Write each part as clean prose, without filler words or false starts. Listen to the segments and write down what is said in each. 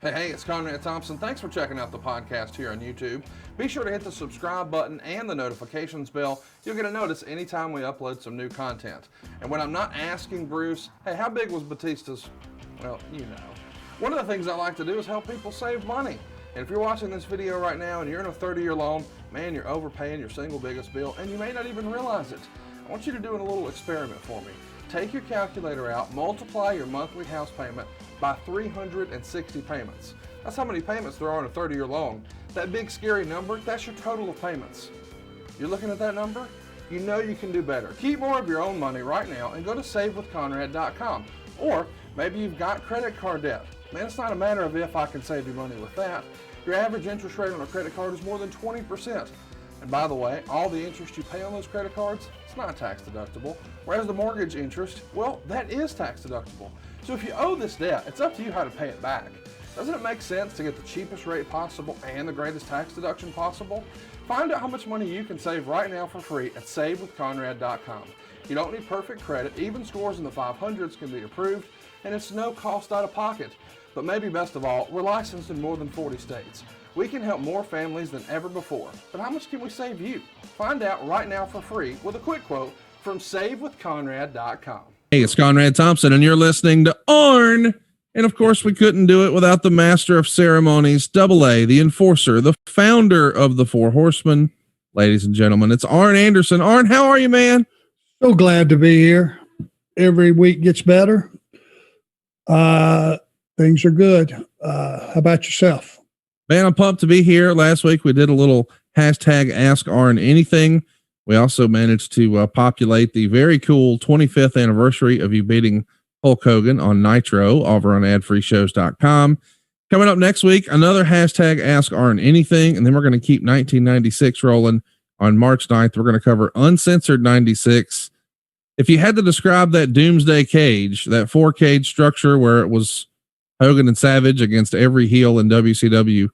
Hey, it's Conrad Thompson. Thanks for checking out the podcast here on YouTube. Be sure to hit the subscribe button and the notifications bell. You'll get a notice anytime we upload some new content. And when I'm not asking Bruce, hey, how big was Batista's? Well, you know. One of the things I like to do is help people save money. And if you're watching this video right now and you're in a 30-year loan, man, you're overpaying your single biggest bill and you may not even realize it. I want you to do a little experiment for me. Take your calculator out, multiply your monthly house payment by 360 payments. That's how many payments there are on a 30-year loan. That big scary number, that's your total of payments. You're looking at that number? You know you can do better. Keep more of your own money right now and go to savewithconrad.com. Or maybe you've got credit card debt. Man, it's not a matter of if I can save you money with that. Your average interest rate on a credit card is more than 20%. And by the way, all the interest you pay on those credit cards, it's not tax deductible. Whereas the mortgage interest, well, that is tax deductible. So if you owe this debt, it's up to you how to pay it back. Doesn't it make sense to get the cheapest rate possible and the greatest tax deduction possible? Find out how much money you can save right now for free at savewithconrad.com. You don't need perfect credit. Even scores in the 500s can be approved, and it's no cost out of pocket. But maybe best of all, we're licensed in more than 40 states. We can help more families than ever before. But how much can we save you? Find out right now for free with a quick quote from savewithconrad.com. Hey, it's Conrad Thompson, and you're listening to Arn. And of course, we couldn't do it without the master of ceremonies, AA, the enforcer, the founder of the Four Horsemen. Ladies and gentlemen, it's Arn Anderson. Arn, how are you, man? So glad to be here. Every week gets better. Things are good. How about yourself? Man, I'm pumped to be here. Last week, we did a little hashtag Ask Arn Anything. We also managed to populate the very cool 25th anniversary of you beating Hulk Hogan on Nitro over on adfreeshows.com. Coming up next week, another hashtag Ask Arn Anything, and then we're going to keep 1996 rolling. On March 9th, we're going to cover Uncensored 96. If you had to describe that Doomsday Cage, that 4-cage structure where it was Hogan and Savage against every heel in WCW,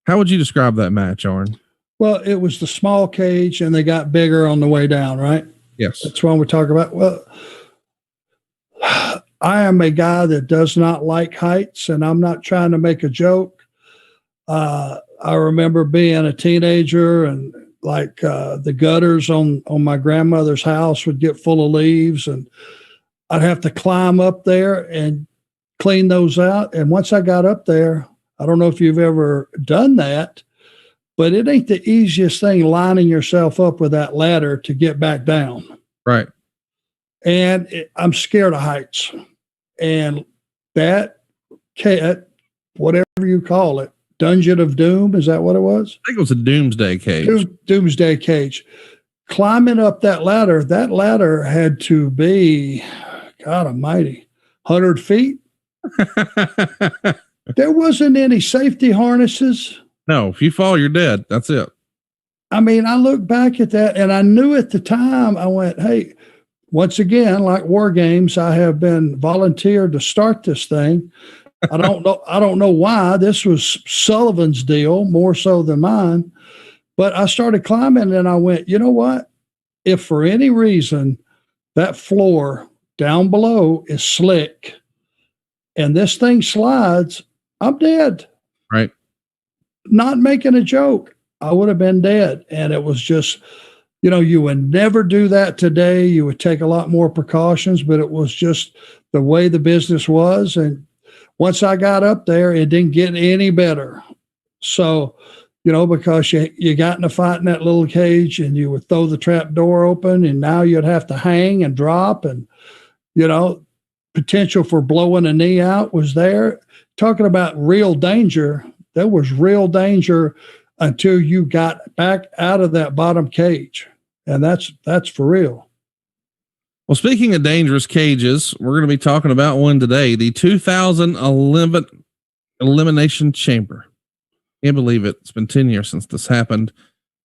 how would you describe that match, Arn? Well, it was the small cage and they got bigger on the way down, right? Yes. That's what we're talking about. Well, I am a guy that does not like heights, and I'm not trying to make a joke. I remember being a teenager and like the gutters on my grandmother's house would get full of leaves, and I'd have to climb up there and clean those out. And once I got up there, I don't know if you've ever done that, but it ain't the easiest thing lining yourself up with that ladder to get back down. Right. And I'm scared of heights. And that cat, whatever you call it, Dungeon of Doom, is that what it was? I think it was a Doomsday Cage. Doomsday Cage. Climbing up that ladder had to be, God almighty, 100 feet. There wasn't any safety harnesses. No, if you fall, you're dead. That's it. I mean, I look back at that and I knew at the time, I went, hey, once again, like War Games, I have been volunteered to start this thing. I don't know why. This was Sullivan's deal more so than mine, but I started climbing and I went, you know what? If for any reason that floor down below is slick and this thing slides, I'm dead. Right. Not making a joke. I would have been dead. And it was just, you know, you would never do that today. You would take a lot more precautions, but it was just the way the business was. And once I got up there, it didn't get any better. So, you know, because you got in a fight in that little cage and you would throw the trap door open and now you'd have to hang and drop, and, you know, potential for blowing a knee out was there. Talking about real danger, there was real danger until you got back out of that bottom cage. And that's for real. Well, speaking of dangerous cages, we're going to be talking about one today, the 2011 Elimination Chamber. Can't believe it. It's been 10 years since this happened.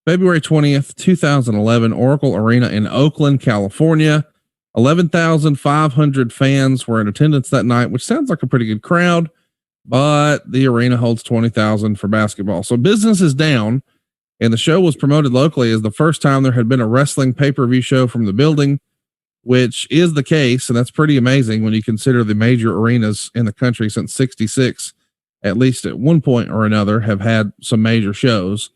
February 20th, 2011, Oracle Arena in Oakland, California. 11,500 fans were in attendance that night, which sounds like a pretty good crowd, but the arena holds 20,000 for basketball. So business is down, and the show was promoted locally as the first time there had been a wrestling pay-per-view show from the building, which is the case. And that's pretty amazing when you consider the major arenas in the country since 66 at least at one point or another, have had some major shows.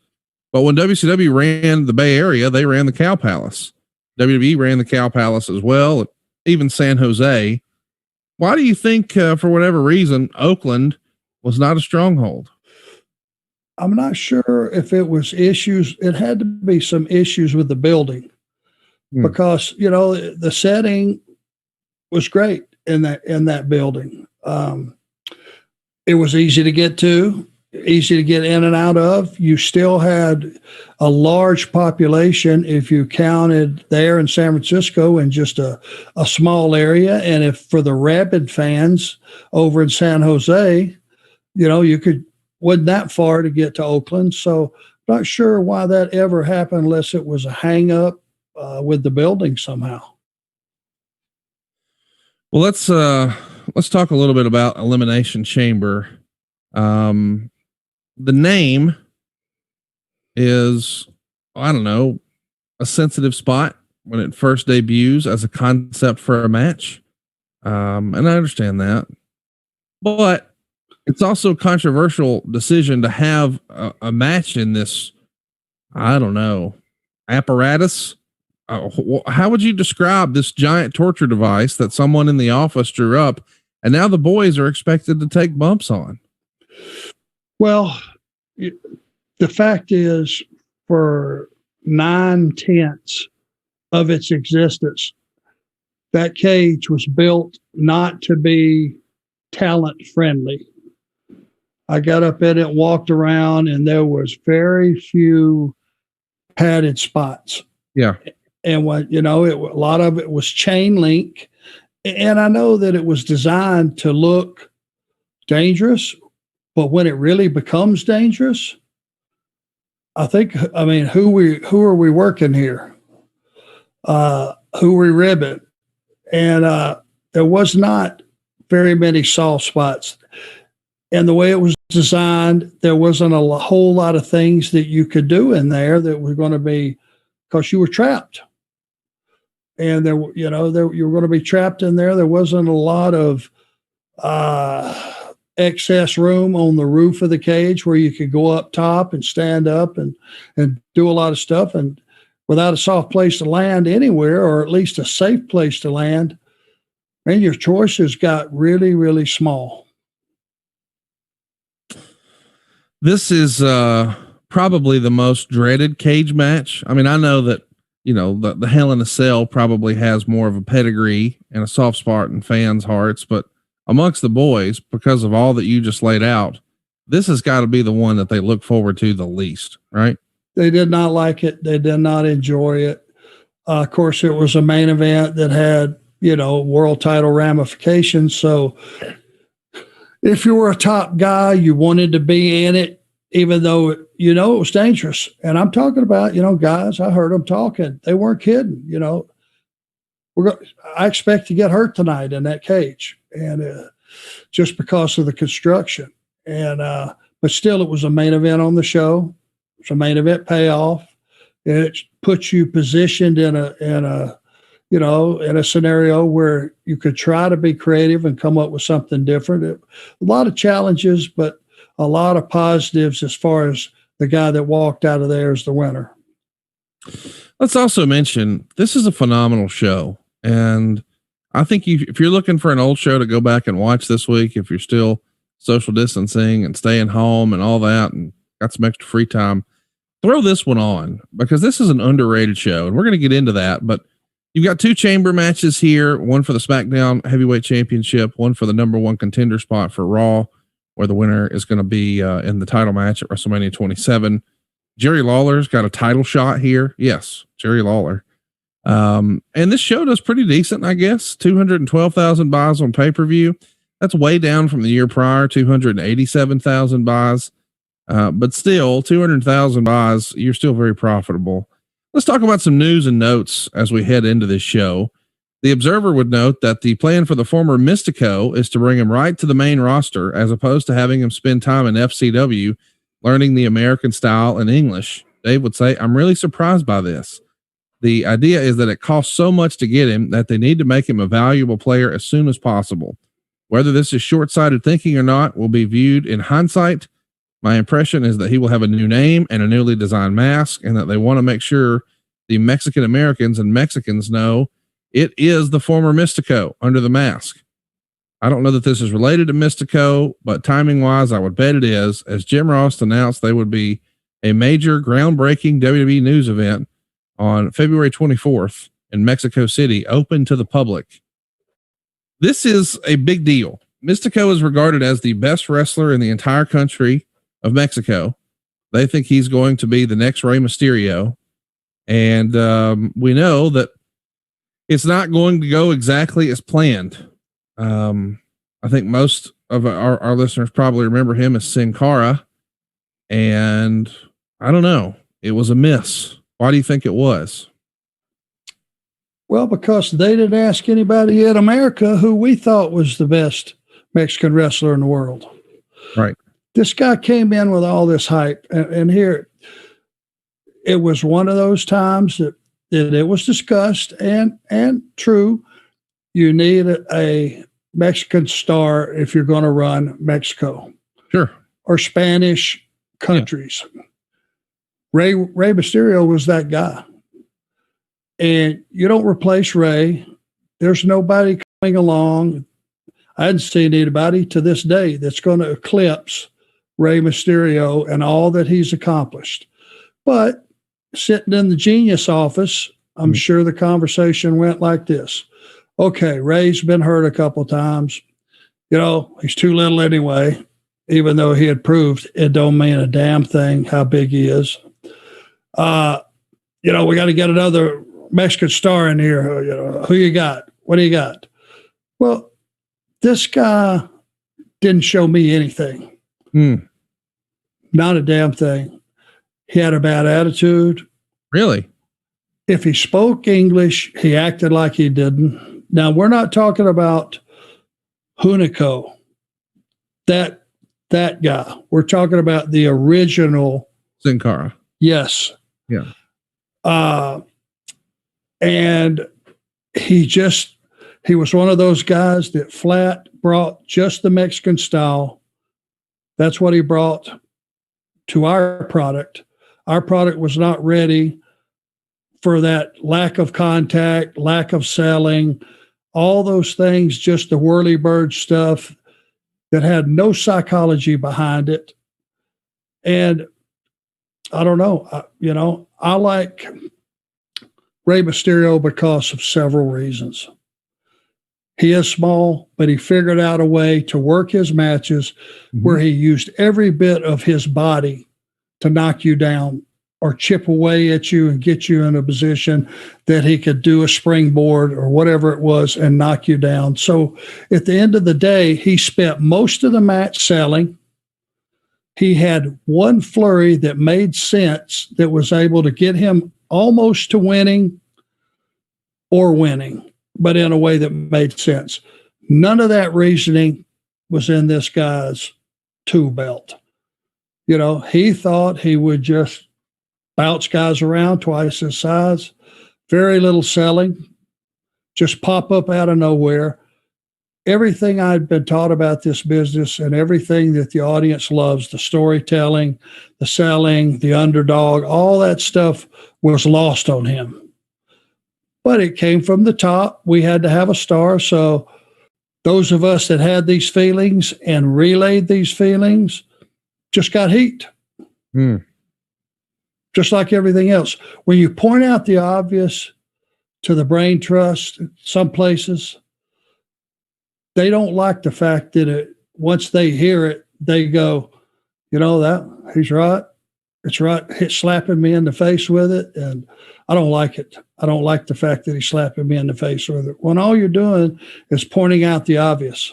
But when WCW ran the Bay Area, they ran the Cow Palace. WWE ran the Cow Palace as well, even San Jose. Why do you think, for whatever reason, Oakland was not a stronghold? I'm not sure if it was issues. It had to be some issues with the building because, the setting was great in that building. It was easy to get to, easy to get in and out of. You still had a large population if you counted there in San Francisco in just a small area. And if for the rabid fans over in San Jose, wasn't that far to get to Oakland. So not sure why that ever happened unless it was a hang up with the building somehow. Well, let's talk a little bit about Elimination Chamber. The name is, I don't know, a sensitive spot when it first debuts as a concept for a match. And I understand that, but it's also a controversial decision to have a match in this, I don't know, apparatus. How would you describe this giant torture device that someone in the office drew up and now the boys are expected to take bumps on? Well, the fact is, for 9/10 of its existence, that cage was built not to be talent friendly. I got up in it, walked around, and there was very few padded spots. Yeah. And a lot of it was chain link. And I know that it was designed to look dangerous, but when it really becomes dangerous, who are we working here? Who we ribbing? And there was not very many soft spots. And the way it was designed, there wasn't a whole lot of things that you could do in there that were going to be, because you were trapped. And you were going to be trapped in there. There wasn't a lot of excess room on the roof of the cage where you could go up top and stand up and do a lot of stuff. And without a soft place to land anywhere, or at least a safe place to land, and your choices got really, really small. This is probably the most dreaded cage match. I mean, I know that, the Hell in a Cell probably has more of a pedigree and a soft spot in fans' hearts, but amongst the boys, because of all that you just laid out, this has got to be the one that they look forward to the least, right? They did not like it. They did not enjoy it. Of course, it was a main event that had, world title ramifications. So if you were a top guy, you wanted to be in it, even though, it was dangerous. And I'm talking about, guys, I heard them talking. They weren't kidding, I expect to get hurt tonight in that cage. And just because of the construction. And, but still, it was a main event on the show. It's a main event payoff. It puts you positioned in a scenario where you could try to be creative and come up with something different. A lot of challenges, but a lot of positives as far as the guy that walked out of there as the winner. Let's also mention, this is a phenomenal show. And I think if you're looking for an old show to go back and watch this week, if you're still social distancing and staying home and all that, and got some extra free time, throw this one on, because this is an underrated show, and we're going to get into that. But you've got 2 chamber matches here, one for the SmackDown Heavyweight Championship, one for the number 1 contender spot for Raw, where the winner is going to be in the title match at WrestleMania 27. Jerry Lawler's got a title shot here. Yes, Jerry Lawler. And this show does pretty decent, I guess. 212,000 buys on pay-per-view. That's way down from the year prior, 287,000 buys. But still, 200,000 buys, you're still very profitable. Let's talk about some news and notes as we head into this show. The Observer would note that the plan for the former Mystico is to bring him right to the main roster, as opposed to having him spend time in FCW learning the American style and English. Dave would say, I'm really surprised by this. The idea is that it costs so much to get him that they need to make him a valuable player as soon as possible. Whether this is short-sighted thinking or not will be viewed in hindsight. My impression is that he will have a new name and a newly designed mask, and that they want to make sure the Mexican Americans and Mexicans know it is the former Mystico under the mask. I don't know that this is related to Mystico, but timing wise, I would bet it is, as Jim Ross announced they would be a major groundbreaking WWE news event on February 24th in Mexico City, open to the public. This is a big deal. Mystico is regarded as the best wrestler in the entire country of Mexico. They think he's going to be the next Rey Mysterio. And we know that it's not going to go exactly as planned. I think most of our listeners probably remember him as Sin Cara. And I don't know. It was a miss. Why do you think it was? Well, because they didn't ask anybody in America who we thought was the best Mexican wrestler in the world. Right. This guy came in with all this hype, and here it was one of those times that it was discussed and true. You need a Mexican star if you're going to run Mexico. Sure. Or Spanish countries. Yeah. Rey Mysterio was that guy. And you don't replace Rey. There's nobody coming along. I hadn't seen anybody to this day that's going to eclipse Rey Mysterio and all that he's accomplished. But sitting in the genius office, I'm sure the conversation went like this. Okay, Rey's been hurt a couple times. You know, he's too little anyway, even though he had proved it don't mean a damn thing how big he is. You know, we got to get another Mexican star in here. You know, who you got? What do you got? Well, this guy didn't show me anything. Not a damn thing. He had a bad attitude. Really? If he spoke English, he acted like he didn't. Now, we're not talking about Hunico, that guy. We're talking about the original Sin Cara. Yes. Yeah. And he was one of those guys that flat brought just the Mexican style. That's what he brought to our product. Our product was not ready for that lack of contact, lack of selling, all those things, just the whirly-bird stuff that had no psychology behind it. And I don't know, I like Rey Mysterio because of several reasons. He is small, but he figured out a way to work his matches where he used every bit of his body to knock you down or chip away at you and get you in a position that he could do a springboard or whatever it was and knock you down. So at the end of the day, he spent most of the match selling. He had one flurry that made sense that was able to get him almost to winning or winning, but in a way that made sense. None of that reasoning was in this guy's tool belt. You know, he thought he would just bounce guys around twice his size, very little selling, just pop up out of nowhere. Everything I'd been taught about this business and everything that the audience loves, the storytelling, the selling, the underdog, all that stuff was lost on him. But it came from the top. We had to have a star. So those of us that had these feelings and relayed these feelings just got heat. Just like everything else. When you point out the obvious to the brain trust, some places, they don't like the fact that once they hear it, they go, you know, that he's right. It's right. He's slapping me in the face with it. And I don't like it. I don't like the fact that he's slapping me in the face with it. When all you're doing is pointing out the obvious.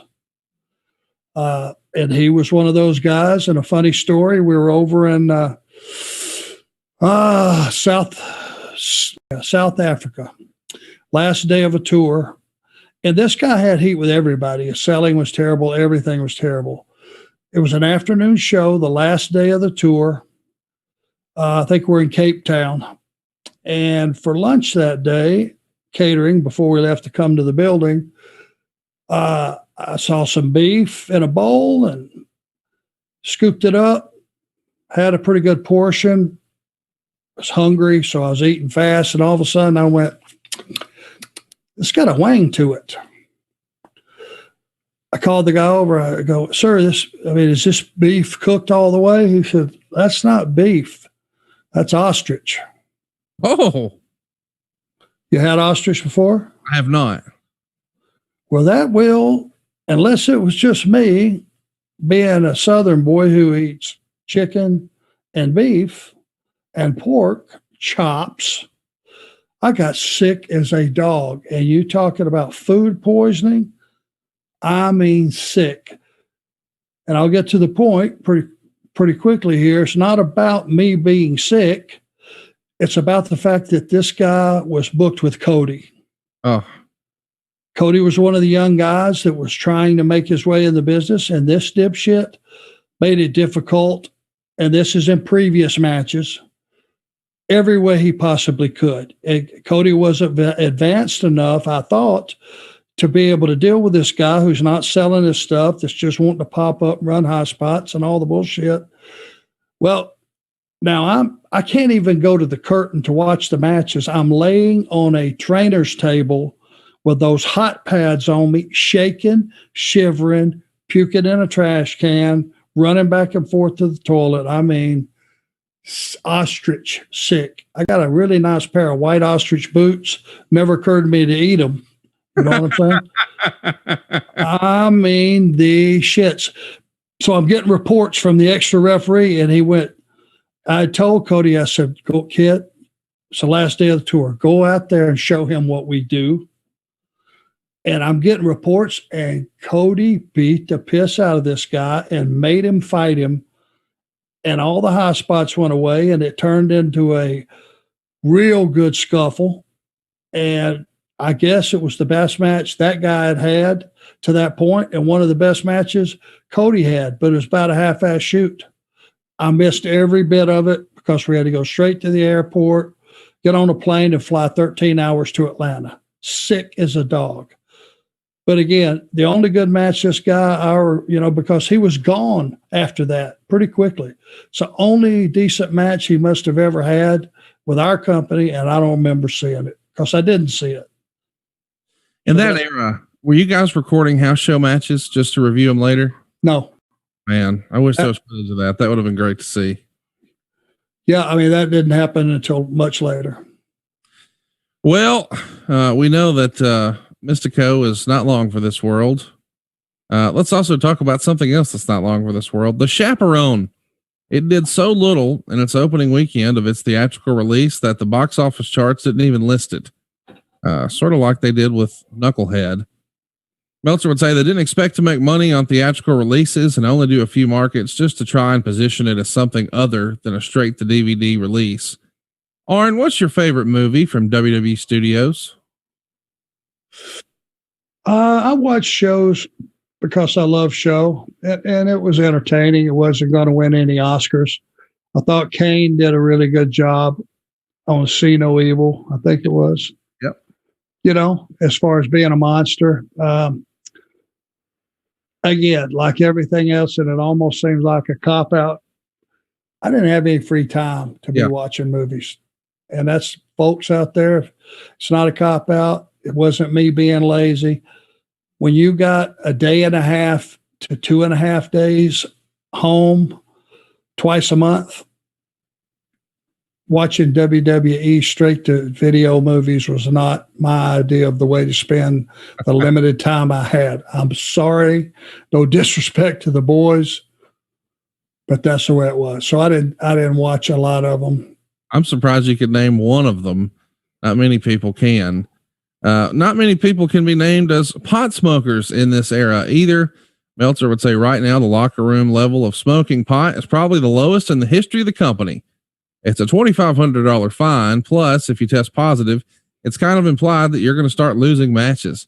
And he was one of those guys. And a funny story, we were over in South Africa, last day of a tour. And this guy had heat with everybody. His selling was terrible. Everything was terrible. It was an afternoon show, the last day of the tour. I think we're in Cape Town. And for lunch that day, catering, before we left to come to the building, I saw some beef in a bowl and scooped it up, had a pretty good portion. Was hungry, so I was eating fast, and all of a sudden I went, it's got a wang to it. I called the guy over. I go, sir, is this beef cooked all the way? He said, that's not beef. That's ostrich. Oh, You had ostrich before? I have not. Well, that will, unless it was just me being a Southern boy who eats chicken and beef and pork chops, I got sick as a dog. And you talking about food poisoning? I mean, sick. And I'll get to the point pretty quickly here. It's not about me being sick. It's about the fact that this guy was booked with Cody. Oh, Cody was one of the young guys that was trying to make his way in the business, and this dipshit made it difficult. And this is in previous matches, every way he possibly could. And Cody wasn't advanced enough, I thought, to be able to deal with this guy who's not selling his stuff, that's just wanting to pop up and run high spots and all the bullshit. Well, now I can't even go to the curtain to watch the matches. I'm laying on a trainer's table with those hot pads on me, shaking, shivering, puking in a trash can, running back and forth to the toilet. I mean, ostrich sick. I got a really nice pair of white ostrich boots. Never occurred to me to eat them. You know what I'm saying? I mean, the shits. So I'm getting reports from the extra referee, and he went, I told Cody, I said, go, kid, it's the last day of the tour. Go out there and show him what we do. And I'm getting reports, and Cody beat the piss out of this guy and made him fight him. And all the high spots went away, and it turned into a real good scuffle. And I guess it was the best match that guy had to that point, and one of the best matches Cody had, but it was about a half-ass shoot. I missed every bit of it because we had to go straight to the airport, get on a plane, and fly 13 hours to Atlanta. Sick as a dog. But again, the only good match this guy, because he was gone after that pretty quickly. It's the only decent match he must have ever had with our company, and I don't remember seeing it because I didn't see it. In that era, were you guys recording house show matches just to review them later? No. Man, I wish there was footage of that. That would have been great to see. Yeah, I mean, that didn't happen until much later. Well, we know that Mystico is not long for this world. Let's also talk about something else that's not long for this world. The Chaperone. It did so little in its opening weekend of its theatrical release that the box office charts didn't even list it. Sort of like they did with Knucklehead. Meltzer would say they didn't expect to make money on theatrical releases and only do a few markets just to try and position it as something other than a straight to DVD release. Arn, what's your favorite movie from WWE Studios? I watch shows because I love show, and it was entertaining. It wasn't going to win any Oscars. I thought Kane did a really good job on See No Evil. I think it was. Yep. As far as being a monster. Again, like everything else, and it almost seems like a cop-out. I didn't have any free time to be watching movies. And that's folks out there. It's not a cop-out. It wasn't me being lazy. When you got a day and a half to 2.5 days home twice a month, watching WWE straight to video movies was not my idea of the way to spend the limited time I had. I'm sorry, no disrespect to the boys, but that's the way it was. So I didn't watch a lot of them. I'm surprised you could name one of them. Not many people can. Not many people can be named as pot smokers in this era either. Meltzer would say right now the locker room level of smoking pot is probably the lowest in the history of the company. It's a $2,500 fine. Plus, if you test positive, it's kind of implied that you're going to start losing matches.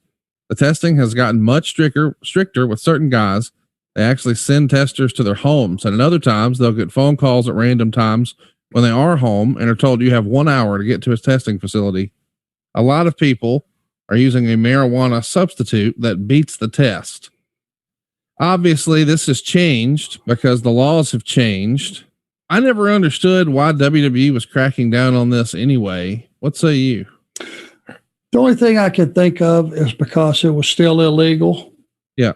The testing has gotten much stricter with certain guys. They actually send testers to their homes, and at other times they'll get phone calls at random times when they are home and are told you have 1 hour to get to his testing facility. A lot of people are using a marijuana substitute that beats the test. Obviously, this has changed because the laws have changed. I never understood why WWE was cracking down on this anyway. What say you? The only thing I can think of is because it was still illegal. Yeah.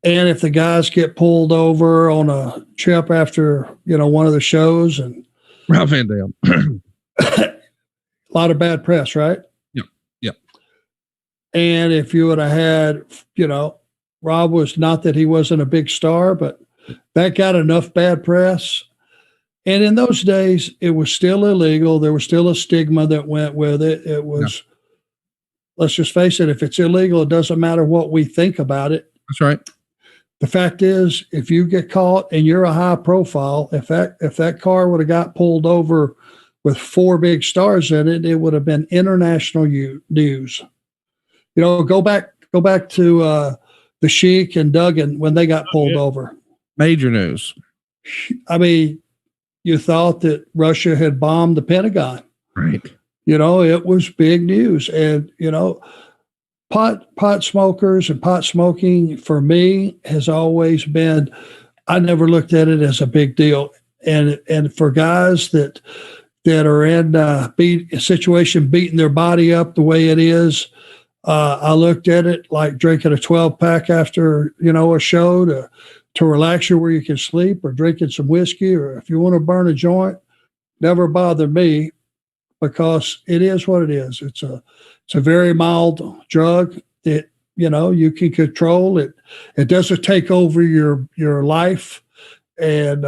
And if the guys get pulled over on a trip after, one of the shows, and Ralph Van Dam. a lot of bad press, right? Yep. Yep. And if you would have had, Rob was, not that he wasn't a big star, but that got enough bad press. And in those days, it was still illegal. There was still a stigma that went with it. It was, let's just face it, if it's illegal, it doesn't matter what we think about it. That's right. The fact is, if you get caught and you're a high profile, if that car would have got pulled over with 4 big stars in it, it would have been international news. Go back to the Sheik and Duggan when they got pulled over. Major news. I mean, you thought that Russia had bombed the Pentagon. Right. It was big news. And, pot smokers and pot smoking for me has always been, I never looked at it as a big deal. And for guys that are in a situation beating their body up the way it is, I looked at it like drinking a 12-pack after, a show to relax you where you can sleep, or drinking some whiskey, or if you want to burn a joint. Never bothered me, because it is what it is. It's a very mild drug that, you can control it. It doesn't take over your life and,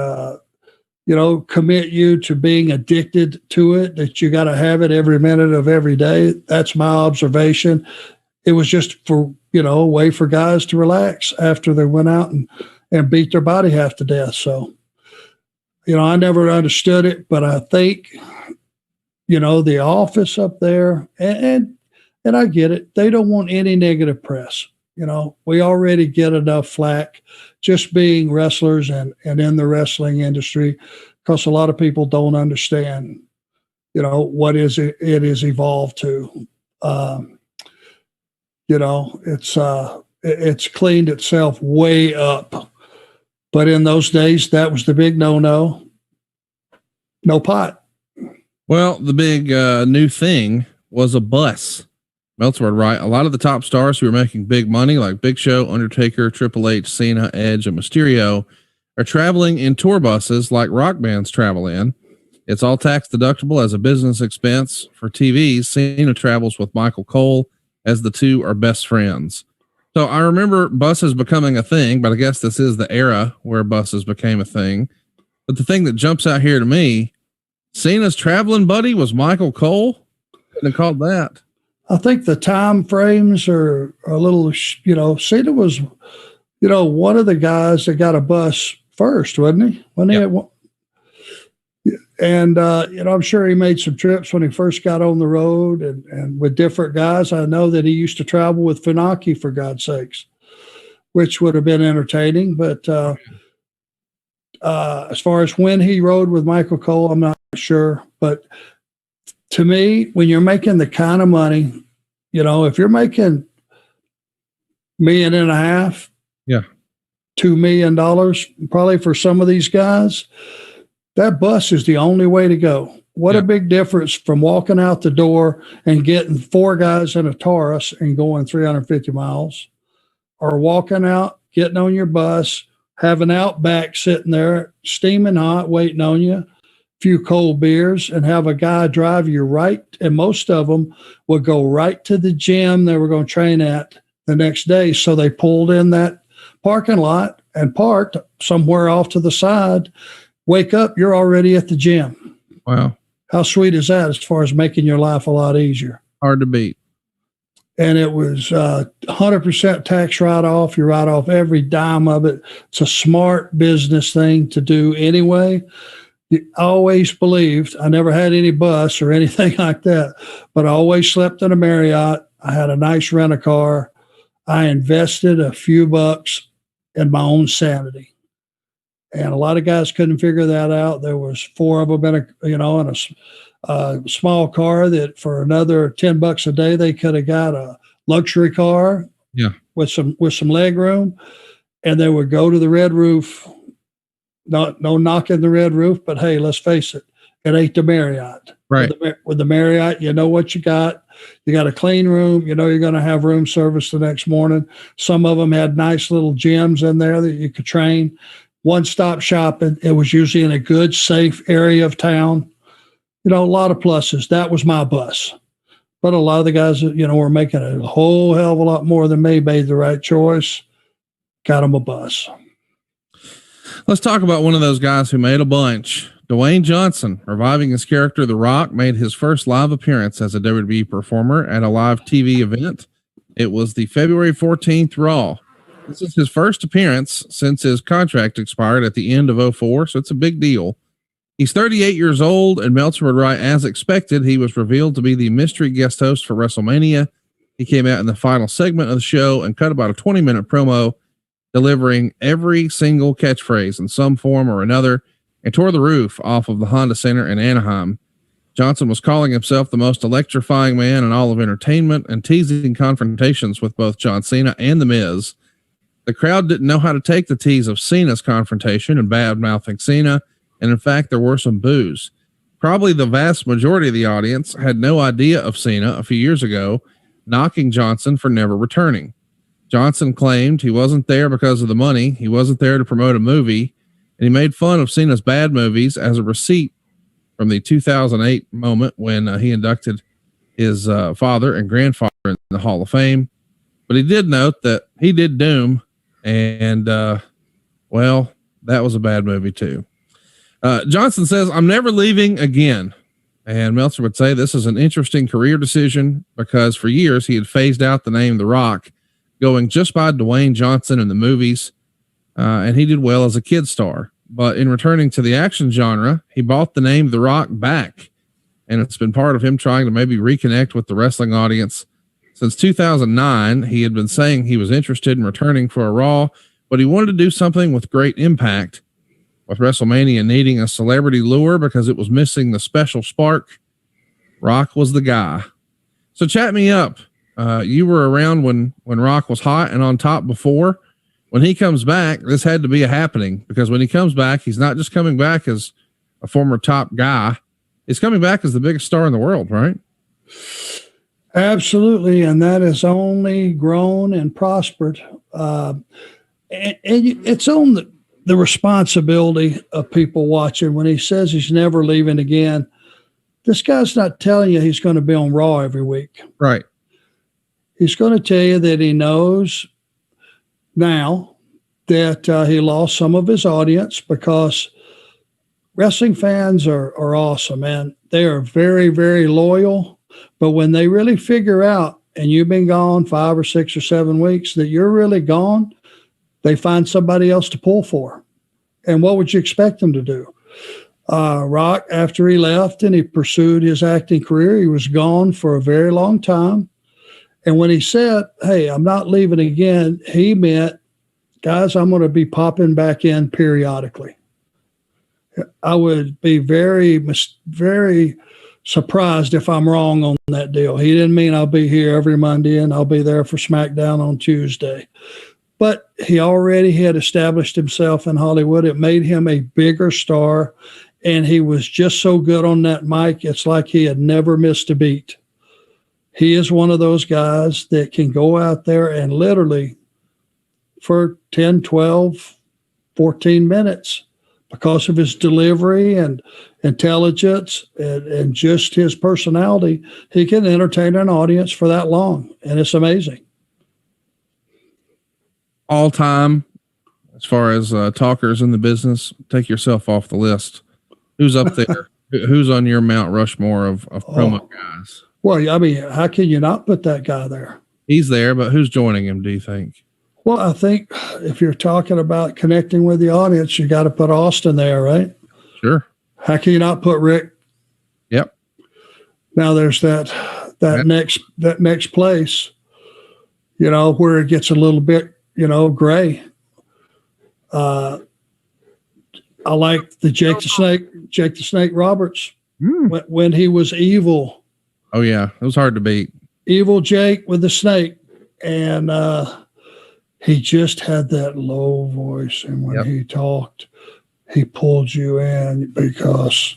commit you to being addicted to it, that you got to have it every minute of every day. That's my observation. It was just for, a way for guys to relax after they went out and beat their body half to death. So, I never understood it, but I think, the office up there, and I get it, they don't want any negative press. We already get enough flack just being wrestlers and in the wrestling industry, because a lot of people don't understand, what it is evolved to. It's cleaned itself way up. But in those days, that was the big no-no. No pot. Well, the big new thing was a bus. Meltzer, right? A lot of the top stars who are making big money, like Big Show, Undertaker, Triple H, Cena, Edge, and Mysterio, are traveling in tour buses like rock bands travel in. It's all tax deductible as a business expense. For TV, Cena travels with Michael Cole, as the two are best friends. So I remember buses becoming a thing, but I guess this is the era where buses became a thing. But the thing that jumps out here to me, Cena's traveling buddy was Michael Cole. Couldn't have called that. I think the time frames are a little, Cena was, one of the guys that got a bus first, wasn't he? And, I'm sure he made some trips when he first got on the road and with different guys. I know that he used to travel with Funaki, for God's sakes, which would have been entertaining. But as far as when he rode with Michael Cole, I'm not sure. But to me, when you're making the kind of money, if you're making $1.5 million, $2 million, probably for some of these guys, that bus is the only way to go. What a big difference from walking out the door and getting 4 guys in a Taurus and going 350 miles, or walking out, getting on your bus, having Outback sitting there, steaming hot, waiting on you, few cold beers, and have a guy drive you right. And most of them would go right to the gym they were going to train at the next day. So they pulled in that parking lot and parked somewhere off to the side. Wake up, you're already at the gym. Wow. How sweet is that as far as making your life a lot easier? Hard to beat. And it was 100% tax write-off. You write off every dime of it. It's a smart business thing to do anyway. I always believed, I never had any bus or anything like that, but I always slept in a Marriott. I had a nice rent-a-car. I invested a few bucks in my own sanity. And a lot of guys couldn't figure that out. There was 4 of them in a small car that for another $10 a day, they could have got a luxury car with some leg room. and they would go to the Red Roof. No knocking the Red Roof, but hey, let's face it ain't the Marriott. Right. With the Marriott, you know what you got. You got a clean room. You know you're going to have room service the next morning. Some of them had nice little gyms in there that you could train. One-stop shopping. It was usually in a good, safe area of town. You know, a lot of pluses. That was my bus. But a lot of the guys that, you know, were making a whole hell of a lot more than me made the right choice. Got them a bus. Let's talk about one of those guys who made a bunch. Dwayne Johnson, reviving his character The Rock, made his first live appearance as a WWE performer at a live TV event. It was the February 14th Raw. This is his first appearance since his contract expired at the end of 2004, so it's a big deal. He's 38 years old, and Meltzer would write, as expected, he was revealed to be the mystery guest host for WrestleMania. He came out in the final segment of the show and cut about a 20-minute promo, delivering every single catchphrase in some form or another, and tore the roof off of the Honda Center in Anaheim. Johnson was calling himself the most electrifying man in all of entertainment and teasing confrontations with both John Cena and The Miz. The crowd didn't know how to take the tease of Cena's confrontation and bad-mouthing Cena, and in fact, there were some boos. Probably the vast majority of the audience had no idea of Cena a few years ago, knocking Johnson for never returning. Johnson claimed he wasn't there because of the money. He wasn't there to promote a movie, and he made fun of Cena's bad movies as a receipt from the 2008 moment when he inducted his father and grandfather in the Hall of Fame. But he did note that he did Doom, and well, that was a bad movie too. Johnson says, "I'm never leaving again." And Meltzer would say this is an interesting career decision because for years he had phased out the name The Rock, going just by Dwayne Johnson in the movies. And he did well as a kid star, but in returning to the action genre, he bought the name The Rock back. And it's been part of him trying to maybe reconnect with the wrestling audience. Since 2009, he had been saying he was interested in returning for a Raw, but he wanted to do something with great impact. With WrestleMania needing a celebrity lure because it was missing the special spark, Rock was the guy. So chat me up. You were around when Rock was hot and on top before. When he comes back, this had to be a happening because when he comes back, he's not just coming back as a former top guy. He's coming back as the biggest star in the world, right? Absolutely. And that has only grown and prospered. And it's on the responsibility of people watching. When he says he's never leaving again, this guy's not telling you he's going to be on Raw every week. Right. He's going to tell you that he knows now that he lost some of his audience because wrestling fans are awesome, man. They are very, very loyal. But when they really figure out, and you've been gone 5 or 6 or 7 weeks, that you're really gone, they find somebody else to pull for. And what would you expect them to do? Rock, after he left and he pursued his acting career, he was gone for a very long time. And when he said, "Hey, I'm not leaving again," he meant, guys, I'm going to be popping back in periodically. I would be very, very surprised if I'm wrong on that deal. He didn't mean I'll be here every Monday and I'll be there for SmackDown on Tuesday. But he already had established himself in Hollywood. It made him a bigger star, and he was just so good on that mic. It's like he had never missed a beat. He is one of those guys that can go out there and literally for 10, 12, 14 minutes, because of his delivery and intelligence and just his personality, he can entertain an audience for that long. And it's amazing. All time, as far as talkers in the business, take yourself off the list. Who's up there? Who's on your Mount Rushmore of promo guys? Well, I mean, how can you not put that guy there? He's there, but who's joining him, do you think? Well, I think if you're talking about connecting with the audience, you got to put Austin there, right? Sure. How can you not put Rick? Yep. Now there's that next place, you know, where it gets a little bit, you know, gray. I like the Jake the Snake Roberts when he was evil. Oh yeah, it was hard to beat. Evil Jake with the snake, and he just had that low voice. And when he talked, he pulled you in because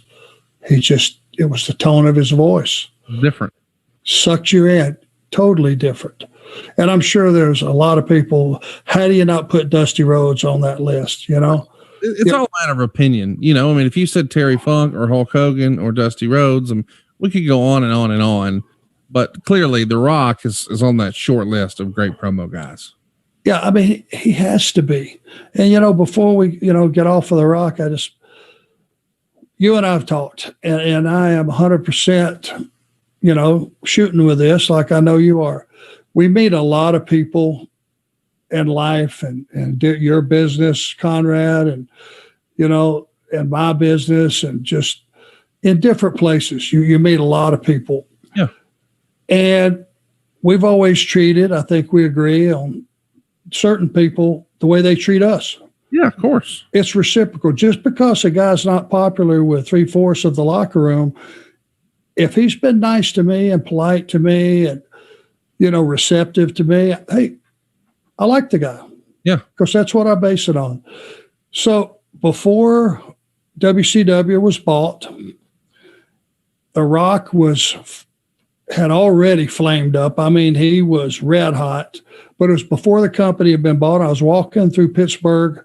it was the tone of his voice. Different. Sucked you in. Totally different. And I'm sure there's a lot of people. How do you not put Dusty Rhodes on that list? You know, it's all a matter of opinion. You know, I mean, if you said Terry Funk or Hulk Hogan or Dusty Rhodes, we could go on and on and on. But clearly, The Rock is on that short list of great promo guys. Yeah, I mean, he has to be. And, you know, before we, you know, get off of The Rock, you and I have talked, and I am 100%, you know, shooting with this like I know you are. We meet a lot of people in life and your business, Conrad, and, you know, and my business, and just in different places. You meet a lot of people. Yeah. And we've always treated, I think we agree on certain people, the way they treat us. Yeah, of course. It's reciprocal. Just because a guy's not popular with 3/4 of the locker room, if he's been nice to me and polite to me and, you know, receptive to me, hey, I like the guy. Yeah. Because that's what I base it on. So before WCW was bought, The Rock had already flamed up. I mean, he was red hot, but it was before the company had been bought. I was walking through Pittsburgh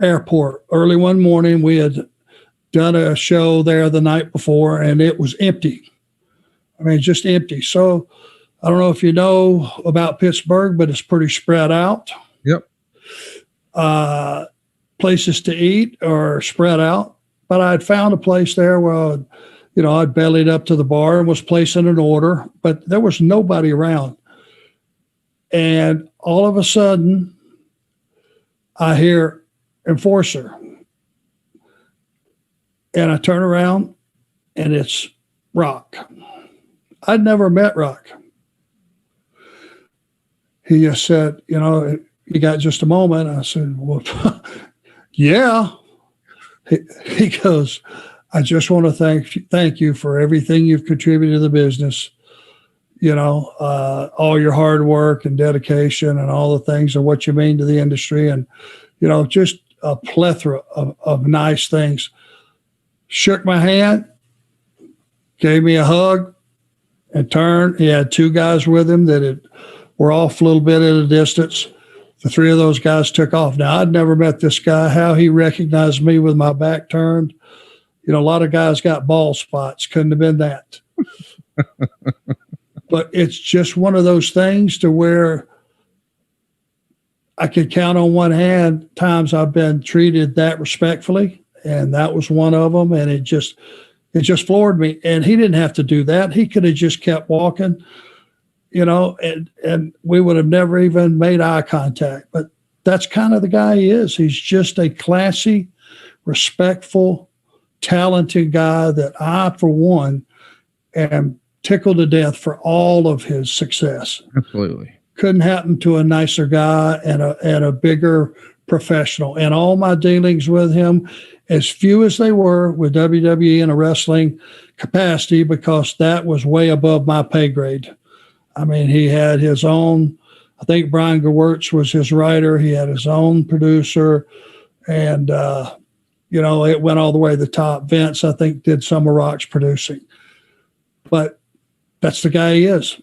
Airport early one morning. We had done a show there the night before, and it was empty. I mean, just empty. So I don't know if you know about Pittsburgh, but it's pretty spread out. Yep. Places to eat are spread out. But I had found a place there where, you know, I'd bellied up to the bar and was placing an order, but there was nobody around. And all of a sudden, I hear Enforcer. And I turn around, and it's Rock. I'd never met Rock. He just said, you know, you got just a moment? I said, well, yeah. He goes, I just want to thank you for everything you've contributed to the business. You know, all your hard work and dedication and all the things and what you mean to the industry. And, you know, just a plethora of nice things. Shook my hand, gave me a hug, and turned. He had 2 guys with him that were off a little bit at a distance. The 3 of those guys took off. Now, I'd never met this guy. How he recognized me with my back turned. You know, a lot of guys got bald spots. Couldn't have been that. But it's just one of those things to where I could count on one hand times I've been treated that respectfully, and that was one of them. And it just floored me. And he didn't have to do that. He could have just kept walking, you know, and we would have never even made eye contact. But that's kind of the guy he is. He's just a classy, respectful, talented guy that I, for one, am tickled to death for all of his success. Absolutely. Couldn't happen to a nicer guy and a bigger professional. And all my dealings with him, as few as they were with WWE in a wrestling capacity, because that was way above my pay grade. I mean, he had his own, I think Bryan Gewirtz was his writer. He had his own producer, and, you know, it went all the way to the top. Vince, I think, did some of Rock's producing. But that's the guy he is.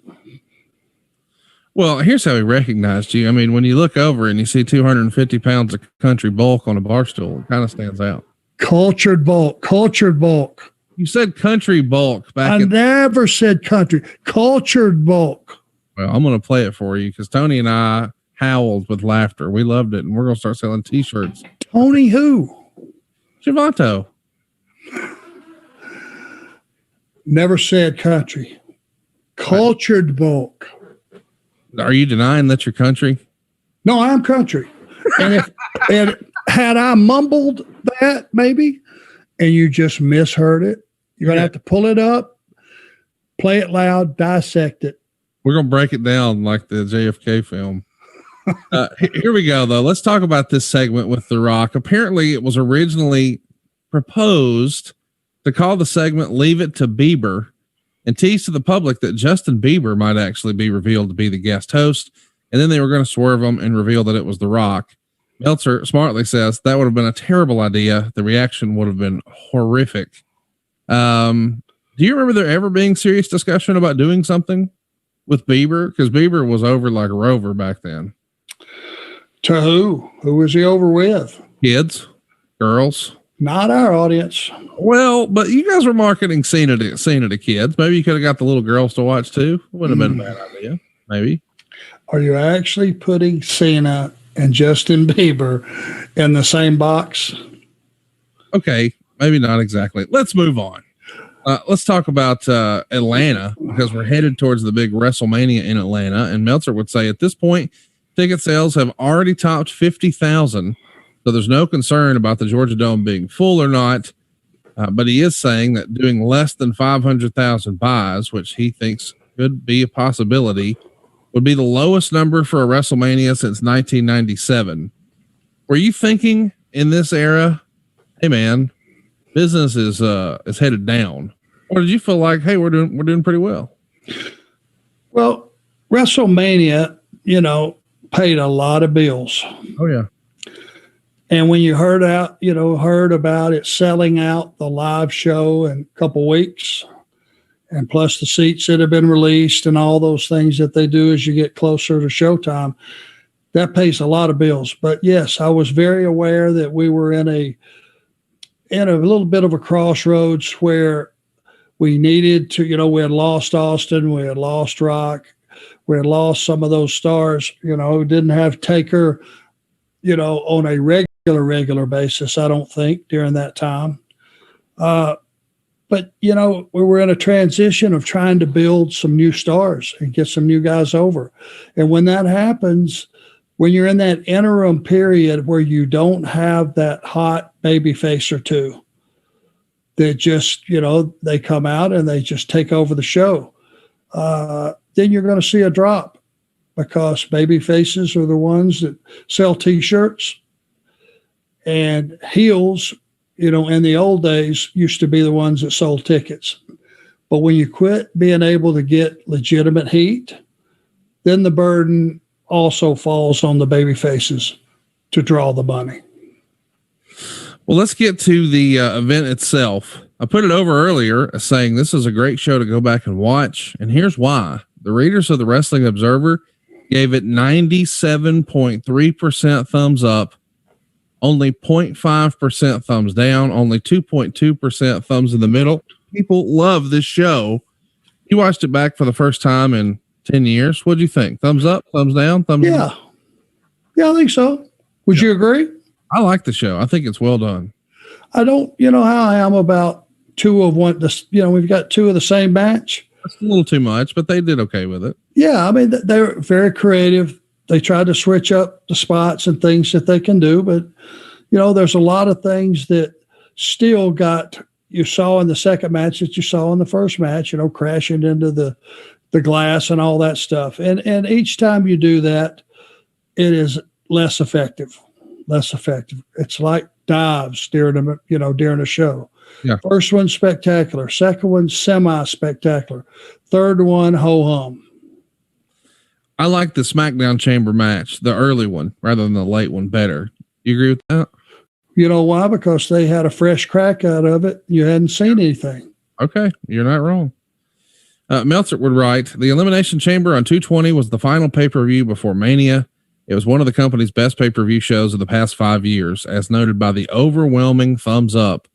Well, here's how he recognized you. I mean, when you look over and you see 250 pounds of country bulk on a bar stool, it kind of stands out. Cultured bulk. You said country bulk back. I never said country. Cultured bulk. Well, I'm going to play it for you because Tony and I howled with laughter. We loved it, and we're going to start selling T-shirts. Tony who? Giovanto. Never said country. Cultured bulk. Are you denying that you're country? No, I'm country. And had I mumbled that maybe, and you just misheard it, you're going to have to pull it up, play it loud, dissect it. We're going to break it down like the JFK film. Here we go, though. Let's talk about this segment with The Rock. Apparently, it was originally proposed to call the segment Leave It to Bieber and tease to the public that Justin Bieber might actually be revealed to be the guest host. and then they were going to swerve them and reveal that it was The Rock. Meltzer smartly says that would have been a terrible idea. The reaction would have been horrific. Do you remember there ever being serious discussion about doing something with Bieber? Because Bieber was over like a rover back then. To who? Who was he over with? Kids, girls. Not our audience. Well, but you guys were marketing Cena to kids. Maybe you could have got the little girls to watch too. Wouldn't have been a bad idea. Maybe. Are you actually putting Cena and Justin Bieber in the same box? Okay, maybe not exactly. Let's move on. Let's talk about Atlanta, because we're headed towards the big WrestleMania in Atlanta. And Meltzer would say at this point, ticket sales have already topped 50,000. So there's no concern about the Georgia Dome being full or not. But he is saying that doing less than 500,000 buys, which he thinks could be a possibility, would be the lowest number for a WrestleMania since 1997. Were you thinking in this era, hey man, business is headed down? Or did you feel like, hey, we're doing pretty well? Well, WrestleMania, paid a lot of bills. Oh yeah. And when you heard about it selling out the live show in a couple weeks, and plus the seats that have been released and all those things that they do as you get closer to showtime, that pays a lot of bills. But yes, I was very aware that we were in a little bit of a crossroads where we needed to, we had lost Austin, we had lost Rock, we had lost some of those stars, didn't have Taker, on a regular basis, I don't think, during that time. But, we were in a transition of trying to build some new stars and get some new guys over. And when that happens, when you're in that interim period where you don't have that hot baby face or two that just, they come out and they just take over the show, then you're going to see a drop, because baby faces are the ones that sell T-shirts, and heels, in the old days used to be the ones that sold tickets. But when you quit being able to get legitimate heat, then the burden also falls on the baby faces to draw the money. Well, let's get to the event itself. I put it over earlier saying this is a great show to go back and watch. And here's why. The readers of the Wrestling Observer gave it 97.3% thumbs up, only 0.5% thumbs down, only 2.2% thumbs in the middle. People love this show. You watched it back for the first time in 10 years. What'd you think? Thumbs up, thumbs down, thumbs down? Yeah, I think so. Would you agree? I like the show. I think it's well done. I don't, how I am about two of one, we've got two of the same match. That's a little too much, but they did okay with it. Yeah, I mean, they're very creative. They tried to switch up the spots and things that they can do, but, there's a lot of things that still you saw in the second match that you saw in the first match, crashing into the glass and all that stuff. And each time you do that, it is less effective. It's like dives during a show. Yeah. First one, spectacular. Second one, semi-spectacular. Third one, ho-hum. I like the SmackDown Chamber match, the early one, rather than the late one, better. You agree with that? You know why? Because they had a fresh crack out of it. You hadn't seen anything. Okay, you're not wrong. Meltzer would write, the Elimination Chamber on 220 was the final pay-per-view before Mania. It was one of the company's best pay-per-view shows of the past 5 years, as noted by the overwhelming thumbs up.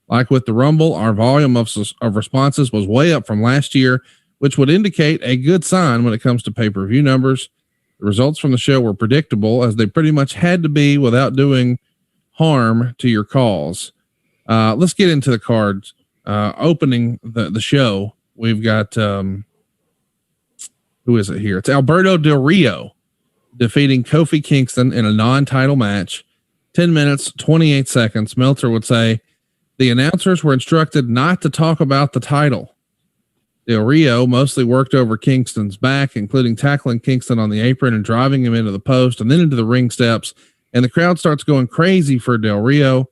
Like with the Rumble, our volume of responses was way up from last year, which would indicate a good sign when it comes to pay-per-view numbers. The results from the show were predictable, as they pretty much had to be without doing harm to your cause. Let's get into the cards. Opening the show, we've got, who is it here? It's Alberto Del Rio defeating Kofi Kingston in a non-title match. 10 minutes, 28 seconds. Meltzer would say the announcers were instructed not to talk about the title. Del Rio mostly worked over Kingston's back, including tackling Kingston on the apron and driving him into the post and then into the ring steps. And the crowd starts going crazy for Del Rio,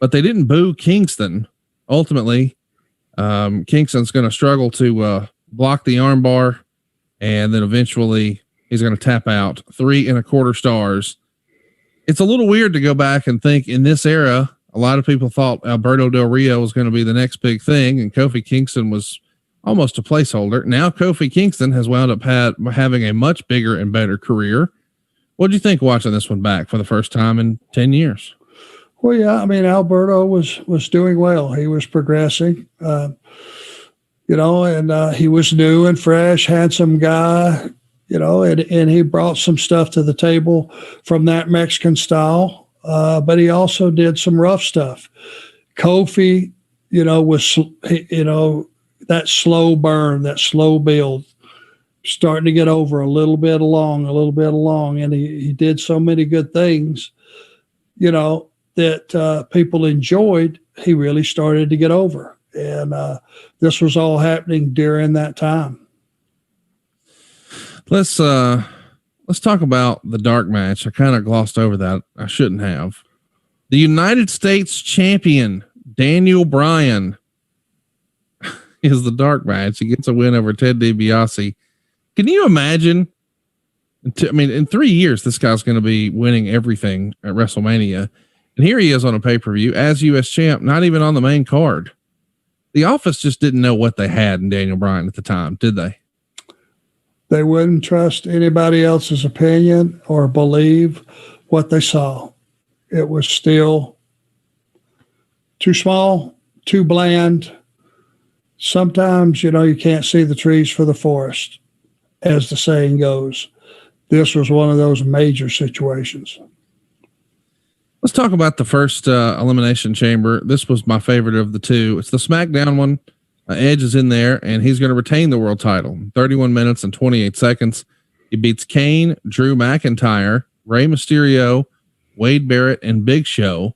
but they didn't boo Kingston. Ultimately, Kingston's going to struggle to block the armbar, and then eventually He's going to tap out 3 1/4 stars. It's a little weird to go back and think in this era, a lot of people thought Alberto Del Rio was going to be the next big thing, and Kofi Kingston was almost a placeholder. Now Kofi Kingston has wound up having a much bigger and better career. What do you think watching this one back for the first time in 10 years? Well, yeah, I mean, Alberto was doing well. He was progressing, and he was new and fresh, handsome guy, and he brought some stuff to the table from that Mexican style. But he also did some rough stuff. Kofi, was, that slow burn, that slow build, starting to get over a little bit along. And he did so many good things, that people enjoyed. He really started to get over. And this was all happening during that time. Let's talk about the dark match. I kind of glossed over that. I shouldn't have. The United States champion, Daniel Bryan, is the dark match. He gets a win over Ted Dibiase. Can you imagine? In 3 years, this guy's going to be winning everything at WrestleMania. And here he is on a pay-per-view as U.S. champ, not even on the main card. The office just didn't know what they had in Daniel Bryan at the time, did they? They wouldn't trust anybody else's opinion or believe what they saw. It was still too small, too bland. Sometimes, you can't see the trees for the forest, as the saying goes. This was one of those major situations. Let's talk about the first Elimination Chamber. This was my favorite of the two. It's the SmackDown one. Edge is in there, and he's going to retain the world title. 31 minutes and 28 seconds. He beats Kane, Drew McIntyre, Rey Mysterio, Wade Barrett, and Big Show.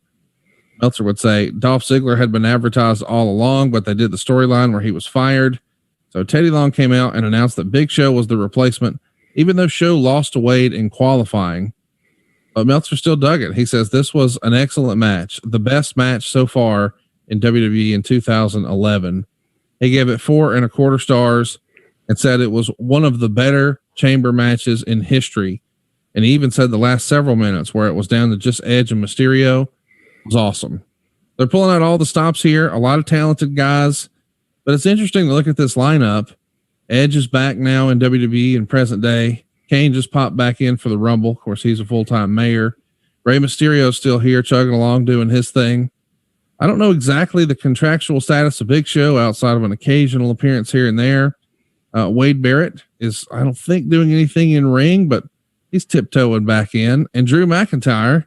Meltzer would say Dolph Ziggler had been advertised all along, but they did the storyline where he was fired. So Teddy Long came out and announced that Big Show was the replacement, even though Show lost to Wade in qualifying. But Meltzer still dug it. He says this was an excellent match, the best match so far in WWE in 2011. He gave it 4 1/4 stars and said it was one of the better chamber matches in history. And he even said the last several minutes where it was down to just Edge and Mysterio was awesome. They're pulling out all the stops here, a lot of talented guys, but it's interesting to look at this lineup. Edge is back now in WWE in present day. Kane just popped back in for the Rumble. Of course, he's a full-time mayor. Rey Mysterio is still here chugging along, doing his thing. I don't know exactly the contractual status of Big Show outside of an occasional appearance here and there. Wade Barrett is, I don't think, doing anything in ring, but he's tiptoeing back in. And Drew McIntyre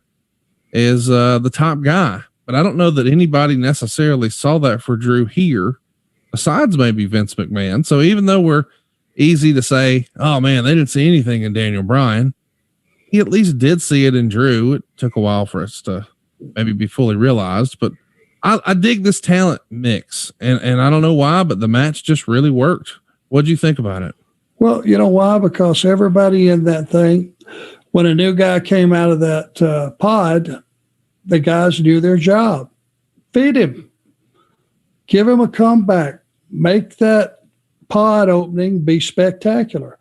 is the top guy. But I don't know that anybody necessarily saw that for Drew here, besides maybe Vince McMahon. So even though we're easy to say, oh man, they didn't see anything in Daniel Bryan, he at least did see it in Drew. It took a while for us to maybe be fully realized, but I dig this talent mix, and I don't know why, but the match just really worked. What'd you think about it? Well, you know why? Because everybody in that thing, when a new guy came out of that pod, the guys knew their job. Feed him. Give him a comeback. Make that pod opening be spectacular.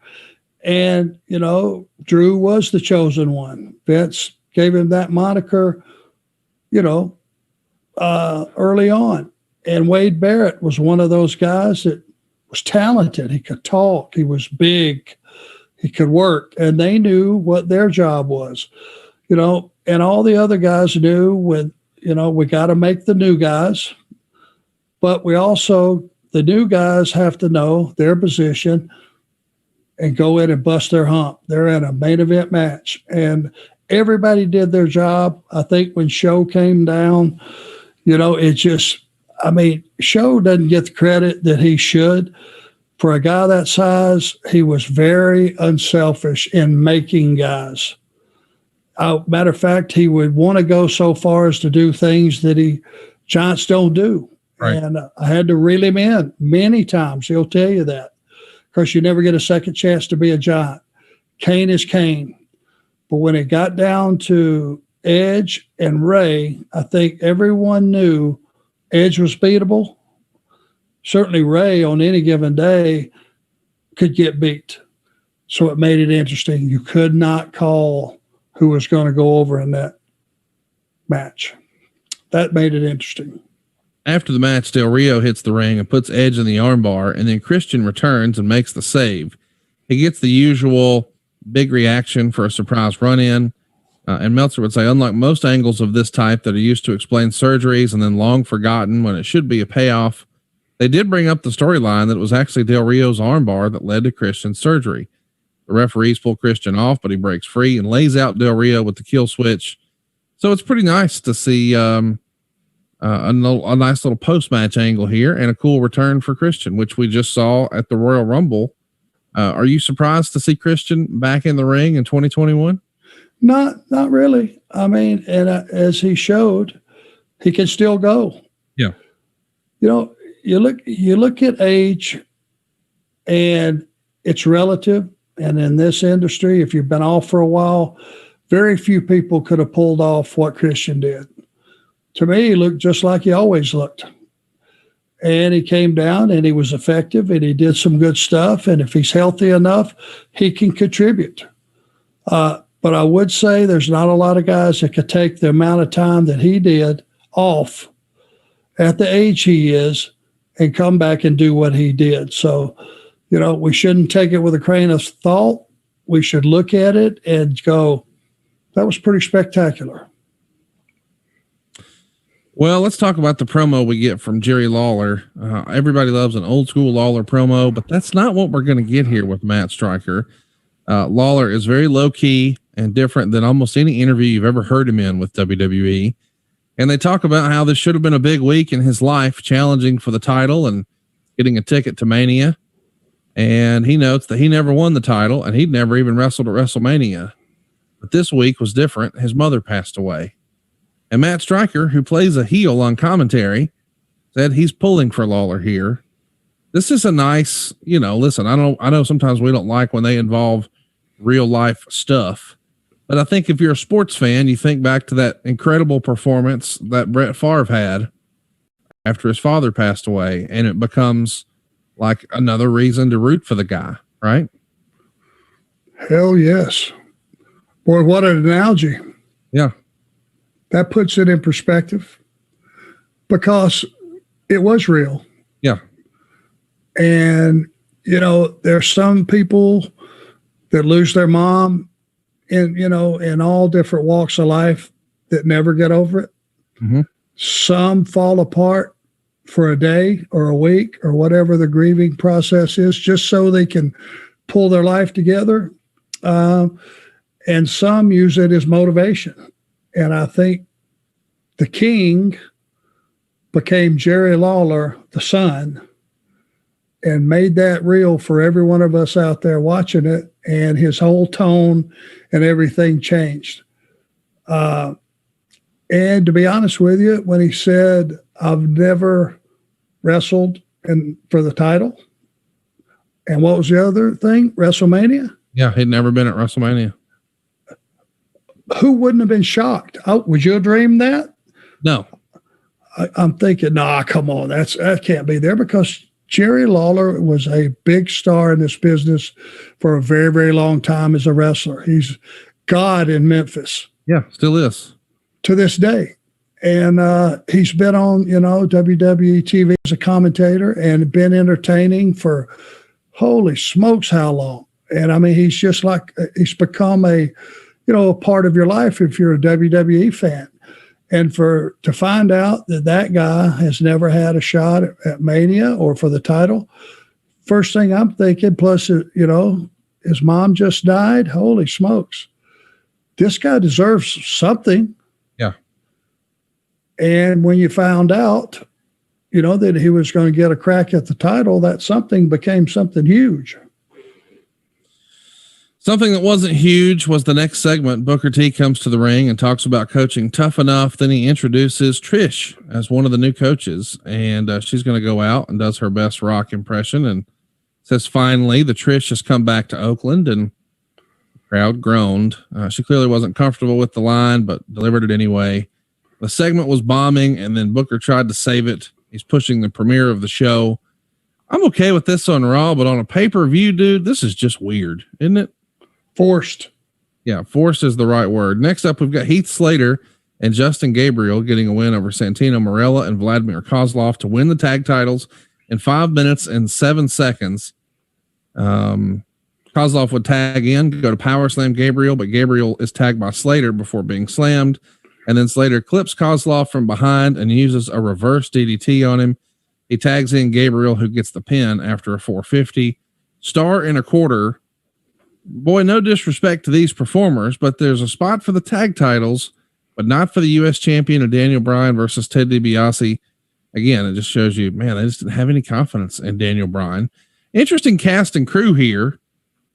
And, Drew was the chosen one. Vince gave him that moniker, early on. And Wade Barrett was one of those guys that was talented. He could talk. He was big. He could work. And they knew what their job was, and all the other guys knew we got to make the new guys, but the new guys have to know their position and go in and bust their hump. They're in a main event match, and everybody did their job. I think when Show came down, Show doesn't get the credit that he should. For a guy that size, he was very unselfish in making guys. Matter of fact, he would want to go so far as to do things that giants don't do. Right. And I had to reel him in many times. He'll tell you that, because you never get a second chance to be a giant. Kane is Kane. But when it got down to Edge and Rey, I think everyone knew Edge was beatable. Certainly Rey on any given day could get beat. So it made it interesting. You could not call who was going to go over in that match. That made it interesting. After the match, Del Rio hits the ring and puts Edge in the armbar, and then Christian returns and makes the save. He gets the usual big reaction for a surprise run-in. And Meltzer would say, unlike most angles of this type that are used to explain surgeries and then long forgotten when it should be a payoff, they did bring up the storyline that it was actually Del Rio's armbar that led to Christian's surgery. The referees pull Christian off, but he breaks free and lays out Del Rio with the kill switch. So it's pretty nice to see a nice little post-match angle here and a cool return for Christian, which we just saw at the Royal Rumble. Are you surprised to see Christian back in the ring in 2021? Not really. I mean, and as he showed, he can still go. Yeah. You know, you look at age, and it's relative. And in this industry, if you've been off for a while, very few people could have pulled off what Christian did. To me, he looked just like he always looked. And he came down and he was effective and he did some good stuff. And if he's healthy enough, he can contribute. But I would say there's not a lot of guys that could take the amount of time that he did off at the age he is and come back and do what he did. So, you know, we shouldn't take it with a grain of thought. We should look at it and go, that was pretty spectacular. Well, let's talk about the promo we get from Jerry Lawler. Everybody loves an old school Lawler promo, but that's not what we're going to get here with Matt Stryker. Lawler is very low key and different than almost any interview you've ever heard him in with WWE. And they talk about how this should have been a big week in his life, challenging for the title and getting a ticket to Mania. And he notes that he never won the title and he'd never even wrestled at WrestleMania. But this week was different. His mother passed away. And Matt Stryker, who plays a heel on commentary, said he's pulling for Lawler here. This is a nice, you know, listen, I know sometimes we don't like when they involve real life stuff, but I think if you're a sports fan, you think back to that incredible performance that Brett Favre had after his father passed away, and it becomes like another reason to root for the guy, right? Hell yes. Boy, what an analogy. Yeah. That puts it in perspective because it was real. Yeah. And, you know, there's some people that lose their mom in all different walks of life that never get over it. Mm-hmm. Some fall apart for a day or a week or whatever the grieving process is, just so they can pull their life together. And some use it as motivation. And I think the King became Jerry Lawler, the son, and made that real for every one of us out there watching it. And his whole tone and everything changed. And to be honest with you, when he said, I've never wrestled for the title. And what was the other thing? WrestleMania? Yeah, he'd never been at WrestleMania. Who wouldn't have been shocked? Would you have dreamed that? No. I'm thinking, come on, that can't be there, because Jerry Lawler was a big star in this business for a very, very long time as a wrestler. He's God in Memphis. Yeah, still is. To this day. And he's been on, WWE TV as a commentator and been entertaining for, holy smokes, how long? And I mean, he's just like, he's become a part of your life if you're a WWE fan. And to find out that guy has never had a shot at Mania or for the title, first thing I'm thinking, plus, his mom just died. Holy smokes. This guy deserves something. Yeah. And when you found out, that he was going to get a crack at the title, that something became something huge. Something that wasn't huge was the next segment. Booker T comes to the ring and talks about coaching Tough Enough. Then he introduces Trish as one of the new coaches, and she's going to go out and does her best Rock impression and says, finally, the Trish has come back to Oakland, and the crowd groaned. She clearly wasn't comfortable with the line, but delivered it anyway. The segment was bombing, and then Booker tried to save it. He's pushing the premiere of the show. I'm okay with this on Raw, but on a pay-per-view, dude, this is just weird, isn't it? Forced. Yeah, forced is the right word. Next up, we've got Heath Slater and Justin Gabriel getting a win over Santino, Morella, and Vladimir Kozlov to win the tag titles in 5 minutes and 7 seconds. Kozlov would tag in, go to power slam Gabriel, but Gabriel is tagged by Slater before being slammed. And then Slater clips Kozlov from behind and uses a reverse DDT on him. He tags in Gabriel, who gets the pin after a 450. Star and a quarter. Boy, no disrespect to these performers, but there's a spot for the tag titles, but not for the U.S. champion of Daniel Bryan versus Ted Dibiase. Again, it just shows you, man, they just didn't have any confidence in Daniel Bryan. Interesting cast and crew here.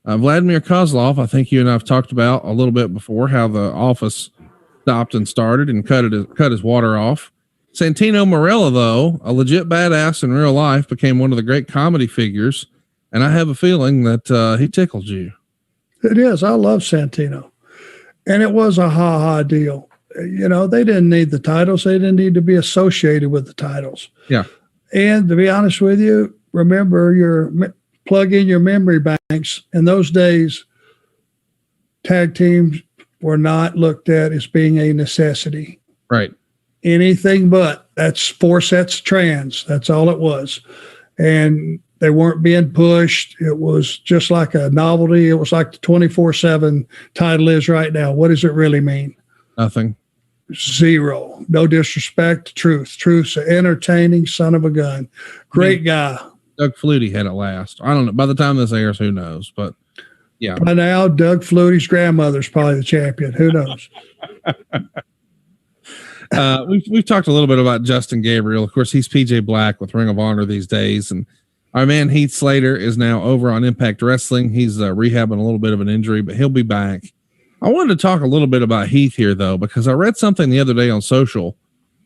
Vladimir Kozlov, I think you and I have talked about a little bit before how the office stopped and started and cut his water off. Santino Morella, though, a legit badass in real life, became one of the great comedy figures, and I have a feeling that he tickled you. It is. I love Santino. And it was a ha-ha deal. You know, they didn't need the titles. They didn't need to be associated with the titles. Yeah. And to be honest with you, remember plug in your memory banks. In those days, tag teams were not looked at as being a necessity. Right. Anything but. That's 4 sets of trans. That's all it was. And they weren't being pushed. It was just like a novelty. It was like the 24/7 title is right now. What does it really mean? Nothing. Zero. No disrespect. Truth. Truth's an entertaining son of a gun. Great guy. Doug Flutie had it last. I don't know. By the time this airs, who knows? But yeah. By now, Doug Flutie's grandmother's probably the champion. Who knows? We've talked a little bit about Justin Gabriel. Of course, he's PJ Black with Ring of Honor these days. And our man Heath Slater is now over on Impact Wrestling. He's rehabbing a little bit of an injury, but he'll be back. I wanted to talk a little bit about Heath here, though, because I read something the other day on social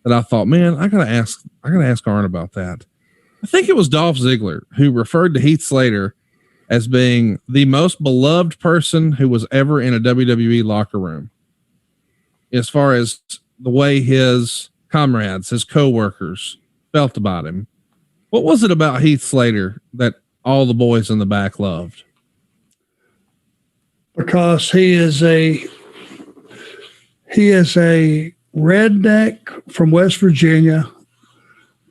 that I thought, man, I gotta ask Arn about that. I think it was Dolph Ziggler who referred to Heath Slater as being the most beloved person who was ever in a WWE locker room, as far as the way his comrades, his coworkers felt about him. What was it about Heath Slater that all the boys in the back loved? Because he is a redneck from West Virginia,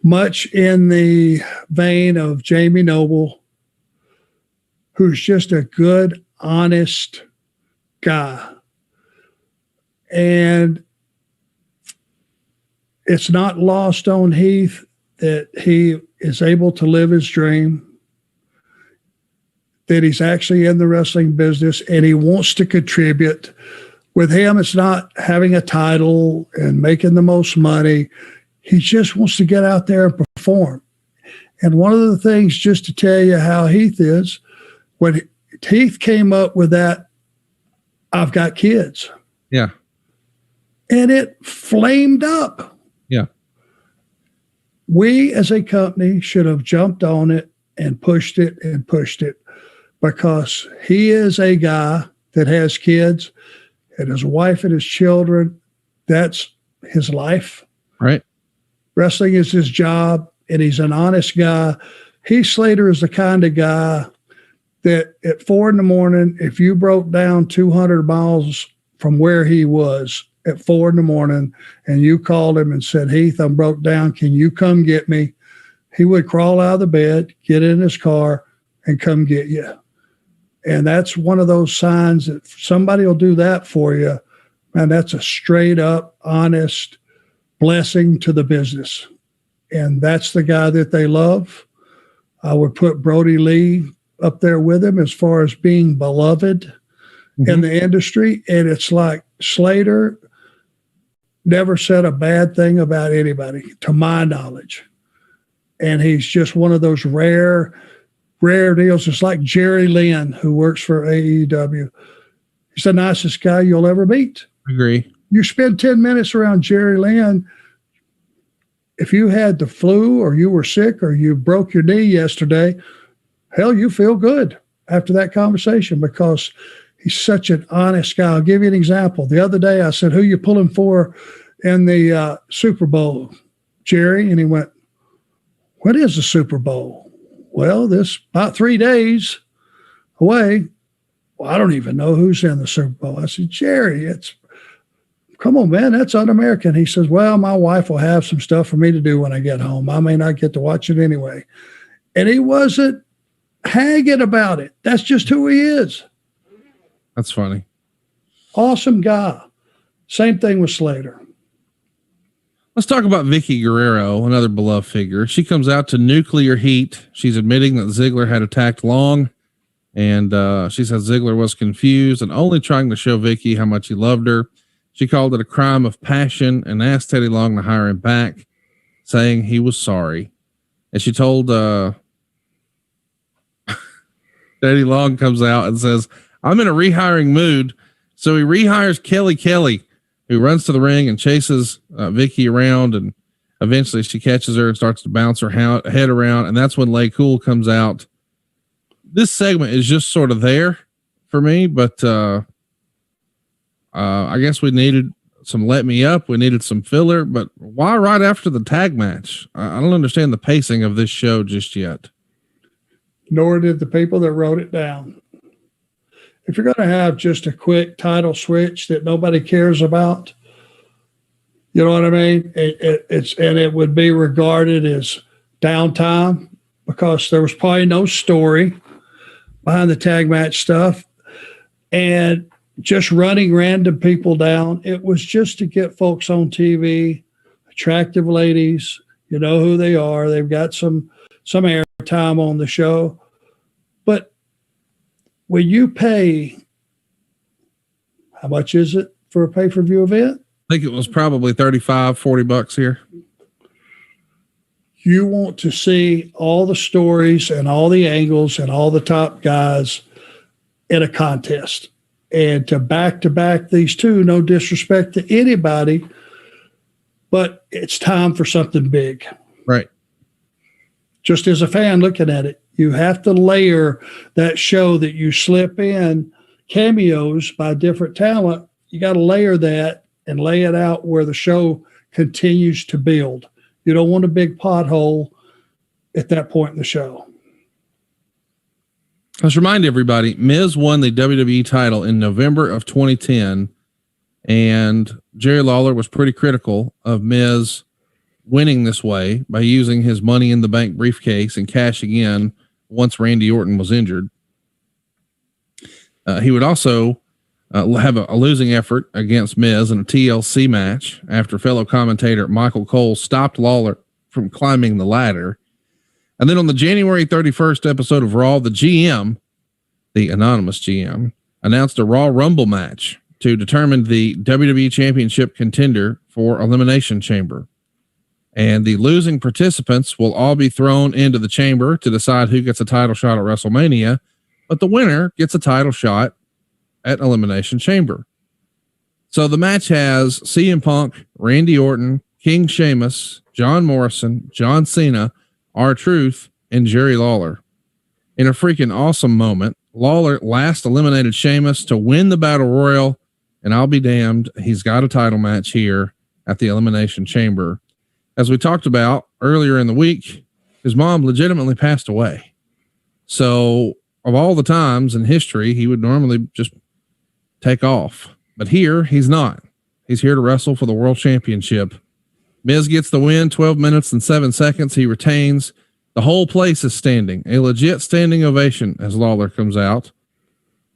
much in the vein of Jamie Noble, who's just a good, honest guy. And it's not lost on Heath that he is able to live his dream, that he's actually in the wrestling business and he wants to contribute. With him, it's not having a title and making the most money. He just wants to get out there and perform. And one of the things, just to tell you how Heath is, when Heath came up with that, I've got kids. Yeah. And it flamed up. Yeah. We as a company should have jumped on it and pushed it because he is a guy that has kids and his wife and his children. That's his life. Right. Wrestling is his job, and he's an honest guy. Heath Slater is the kind of guy that at 4 a.m, if you broke down 200 miles from where he was at 4 a.m, and you called him and said, Heath, I'm broke down. Can you come get me? He would crawl out of the bed, get in his car, and come get you. And that's one of those signs that somebody will do that for you. Man, that's a straight up, honest blessing to the business. And that's the guy that they love. I would put Brody Lee up there with him as far as being beloved in the industry. And it's like Slater never said a bad thing about anybody, to my knowledge. And he's just one of those rare deals. It's like Jerry Lynn, who works for AEW. He's the nicest guy you'll ever meet. Agree. You spend 10 minutes around Jerry Lynn. If you had the flu or you were sick or you broke your knee yesterday, hell, you feel good after that conversation because he's such an honest guy. I'll give you an example. The other day I said, who you pulling for in the Super Bowl, Jerry? And he went, what is the Super Bowl? well, this about 3 days away. Well, I don't even know who's in the Super Bowl. I said, Jerry, come on, man, that's un-American. He says, well, my wife will have some stuff for me to do when I get home. I may not get to watch it anyway. And he wasn't hanging about it. That's just who he is. That's funny. Awesome guy. Same thing with Slater. Let's talk about Vicky Guerrero, another beloved figure. She comes out to nuclear heat. She's admitting that Ziggler had attacked Long, and she said Ziggler was confused and only trying to show Vicky how much he loved her. She called it a crime of passion and asked Teddy Long to hire him back, saying he was sorry. And she told Teddy Long comes out and says, I'm in a rehiring mood. So he rehires Kelly, who runs to the ring and chases Vicky around, and eventually she catches her and starts to bounce her head around. And that's when Lay Cool comes out. This segment is just sort of there for me, but I guess we needed some let me up. We needed some filler, but why right after the tag match? I don't understand the pacing of this show just yet. Nor did the people that wrote it down. If you're going to have just a quick title switch that nobody cares about, you know what I mean? It would be regarded as downtime because there was probably no story behind the tag match stuff, and just running random people down. It was just to get folks on TV, attractive ladies, you know who they are. They've got some airtime on the show. But when you pay, how much is it for a pay-per-view event? I think it was probably $35-$40 here. You want to see all the stories and all the angles and all the top guys in a contest. And to back these two, no disrespect to anybody, but it's time for something big. Right. Just as a fan looking at it, you have to layer that show that you slip in cameos by different talent. You got to layer that and lay it out where the show continues to build. You don't want a big pothole at that point in the show. Let's remind everybody, Miz won the WWE title in November of 2010, and Jerry Lawler was pretty critical of Miz winning this way by using his Money in the Bank briefcase and cashing in once Randy Orton was injured. He would also have a losing effort against Miz in a TLC match after fellow commentator Michael Cole stopped Lawler from climbing the ladder. And then on the January 31st episode of Raw, the GM, the anonymous GM, announced a Raw Rumble match to determine the WWE Championship contender for Elimination Chamber. And the losing participants will all be thrown into the chamber to decide who gets a title shot at WrestleMania, but the winner gets a title shot at Elimination Chamber. So the match has CM Punk, Randy Orton, King Sheamus, John Morrison, John Cena, R-Truth, and Jerry Lawler. In a freaking awesome moment, Lawler last eliminated Sheamus to win the Battle Royal, and I'll be damned, he's got a title match here at the Elimination Chamber. As we talked about earlier in the week, his mom legitimately passed away. So of all the times in history, he would normally just take off. But here, he's not. He's here to wrestle for the World Championship. Miz gets the win, 12 minutes and 7 seconds. He retains. The whole place is standing. A legit standing ovation as Lawler comes out.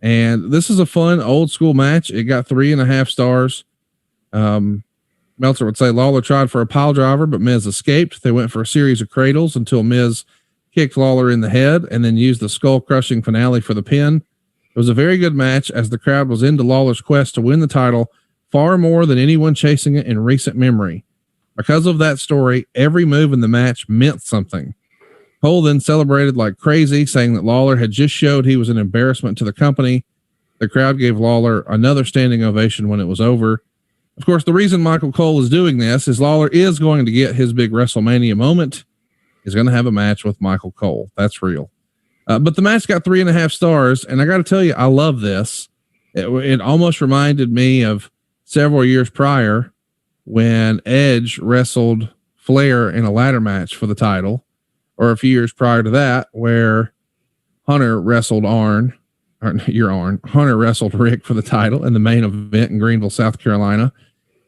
And this is a fun, old school match. It got 3.5 stars. Meltzer would say Lawler tried for a pile driver, but Miz escaped. They went for a series of cradles until Miz kicked Lawler in the head and then used the skull-crushing finale for the pin. It was a very good match as the crowd was into Lawler's quest to win the title far more than anyone chasing it in recent memory. Because of that story, every move in the match meant something. Cole then celebrated like crazy, saying that Lawler had just showed he was an embarrassment to the company. The crowd gave Lawler another standing ovation when it was over. Of course, the reason Michael Cole is doing this is Lawler is going to get his big WrestleMania moment. He's going to have a match with Michael Cole. That's real. But the match got 3.5 stars. And I got to tell you, I love this. It almost reminded me of several years prior when Edge wrestled Flair in a ladder match for the title. or a few years prior to that, where Hunter wrestled Hunter wrestled Rick for the title in the main event in Greenville, South Carolina.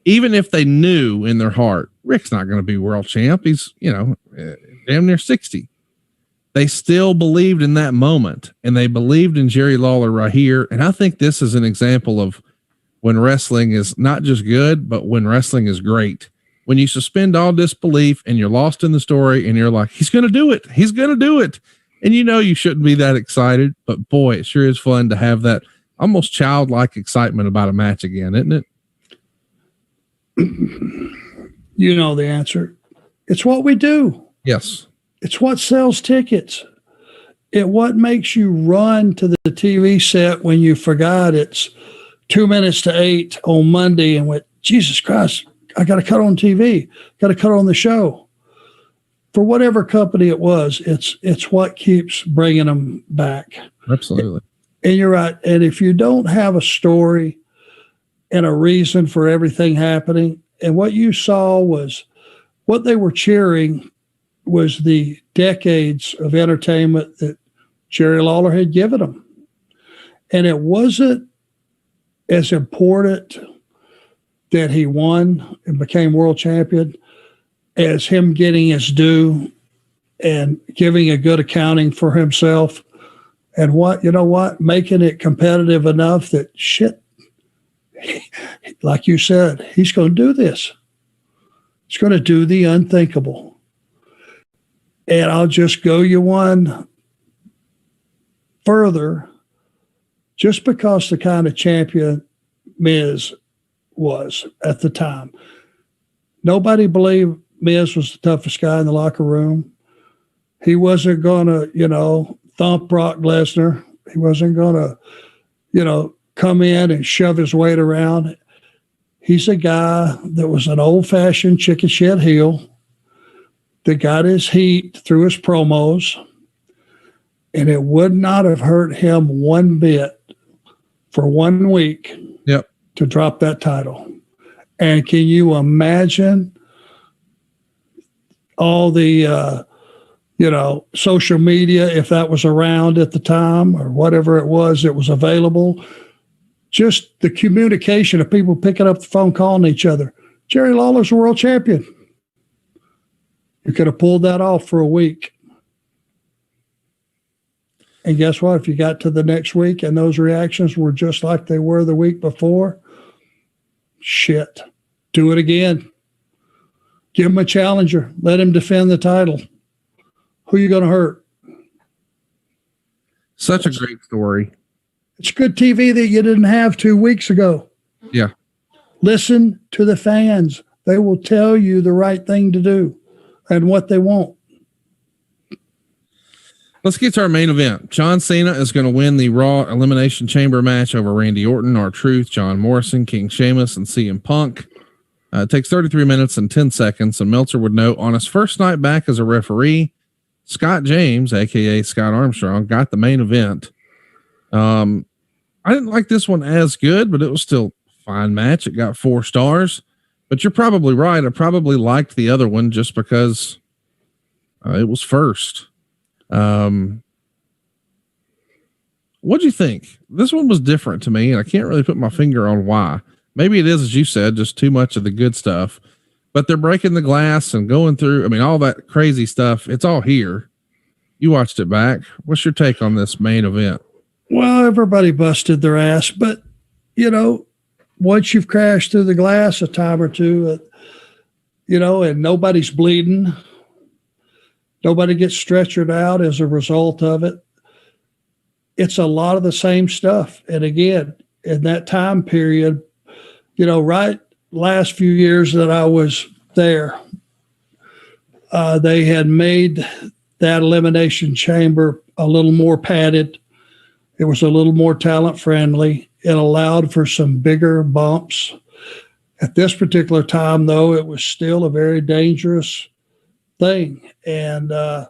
Even if they knew in their heart, Rick's not going to be world champ. He's, damn near 60. They still believed in that moment, and they believed in Jerry Lawler right here. And I think this is an example of when wrestling is not just good, but when wrestling is great. When you suspend all disbelief and you're lost in the story and you're like, he's going to do it. He's going to do it. And you shouldn't be that excited, but boy, it sure is fun to have that almost childlike excitement about a match again, isn't it? You know the answer. It's what we do. Yes. It's what sells tickets. What makes you run to the TV set when you forgot it's 2 minutes to 8 on Monday and went, Jesus Christ, I got to cut on TV, got to cut on the show. For whatever company it was, it's what keeps bringing them back. Absolutely. And you're right. And if you don't have a story and a reason for everything happening, and what you saw was what they were cheering was the decades of entertainment that Jerry Lawler had given them. And it wasn't as important that he won and became world champion as him getting his due and giving a good accounting for himself. And making it competitive enough that like you said, he's going to do this. He's going to do the unthinkable. And I'll just go you one further, just because the kind of champion Miz was at the time. Nobody believed Miz was the toughest guy in the locker room. He wasn't going to, thump Brock Lesnar. He wasn't going to, come in and shove his weight around. He's a guy that was an old-fashioned chicken shit heel that got his heat through his promos, and it would not have hurt him one bit for 1 week to drop that title. And can you imagine all the, social media, if that was around at the time or whatever it was available, just the communication of people picking up the phone, calling each other. Jerry Lawler's a world champion. You could have pulled that off for a week. And guess what? If you got to the next week and those reactions were just like they were the week before, shit, do it again. Give him a challenger. Let him defend the title. Who are you going to hurt? Such a great story. It's good TV that you didn't have 2 weeks ago. Yeah. Listen to the fans. They will tell you the right thing to do and what they want. Let's get to our main event. John Cena is going to win the Raw Elimination Chamber match over Randy Orton, R-Truth, John Morrison, King Sheamus, and CM Punk. It takes 33 minutes and 10 seconds, and Meltzer would note on his first night back as a referee, Scott James, a.k.a. Scott Armstrong, got the main event. I didn't like this one as good, but it was still a fine match. It got 4 stars, but you're probably right. I probably liked the other one just because it was first. What'd you think? This one was different to me, and I can't really put my finger on why. Maybe it is, as you said, just too much of the good stuff, but they're breaking the glass and going through, all that crazy stuff. It's all here. You watched it back. What's your take on this main event? Well, everybody busted their ass, but once you've crashed through the glass a time or two, and nobody's bleeding, nobody gets stretchered out as a result of it. It's a lot of the same stuff. And again, in that time period, right last few years that I was there, they had made that Elimination Chamber a little more padded. It was a little more talent friendly. It allowed for some bigger bumps. At this particular time, though, it was still a very dangerous thing. And the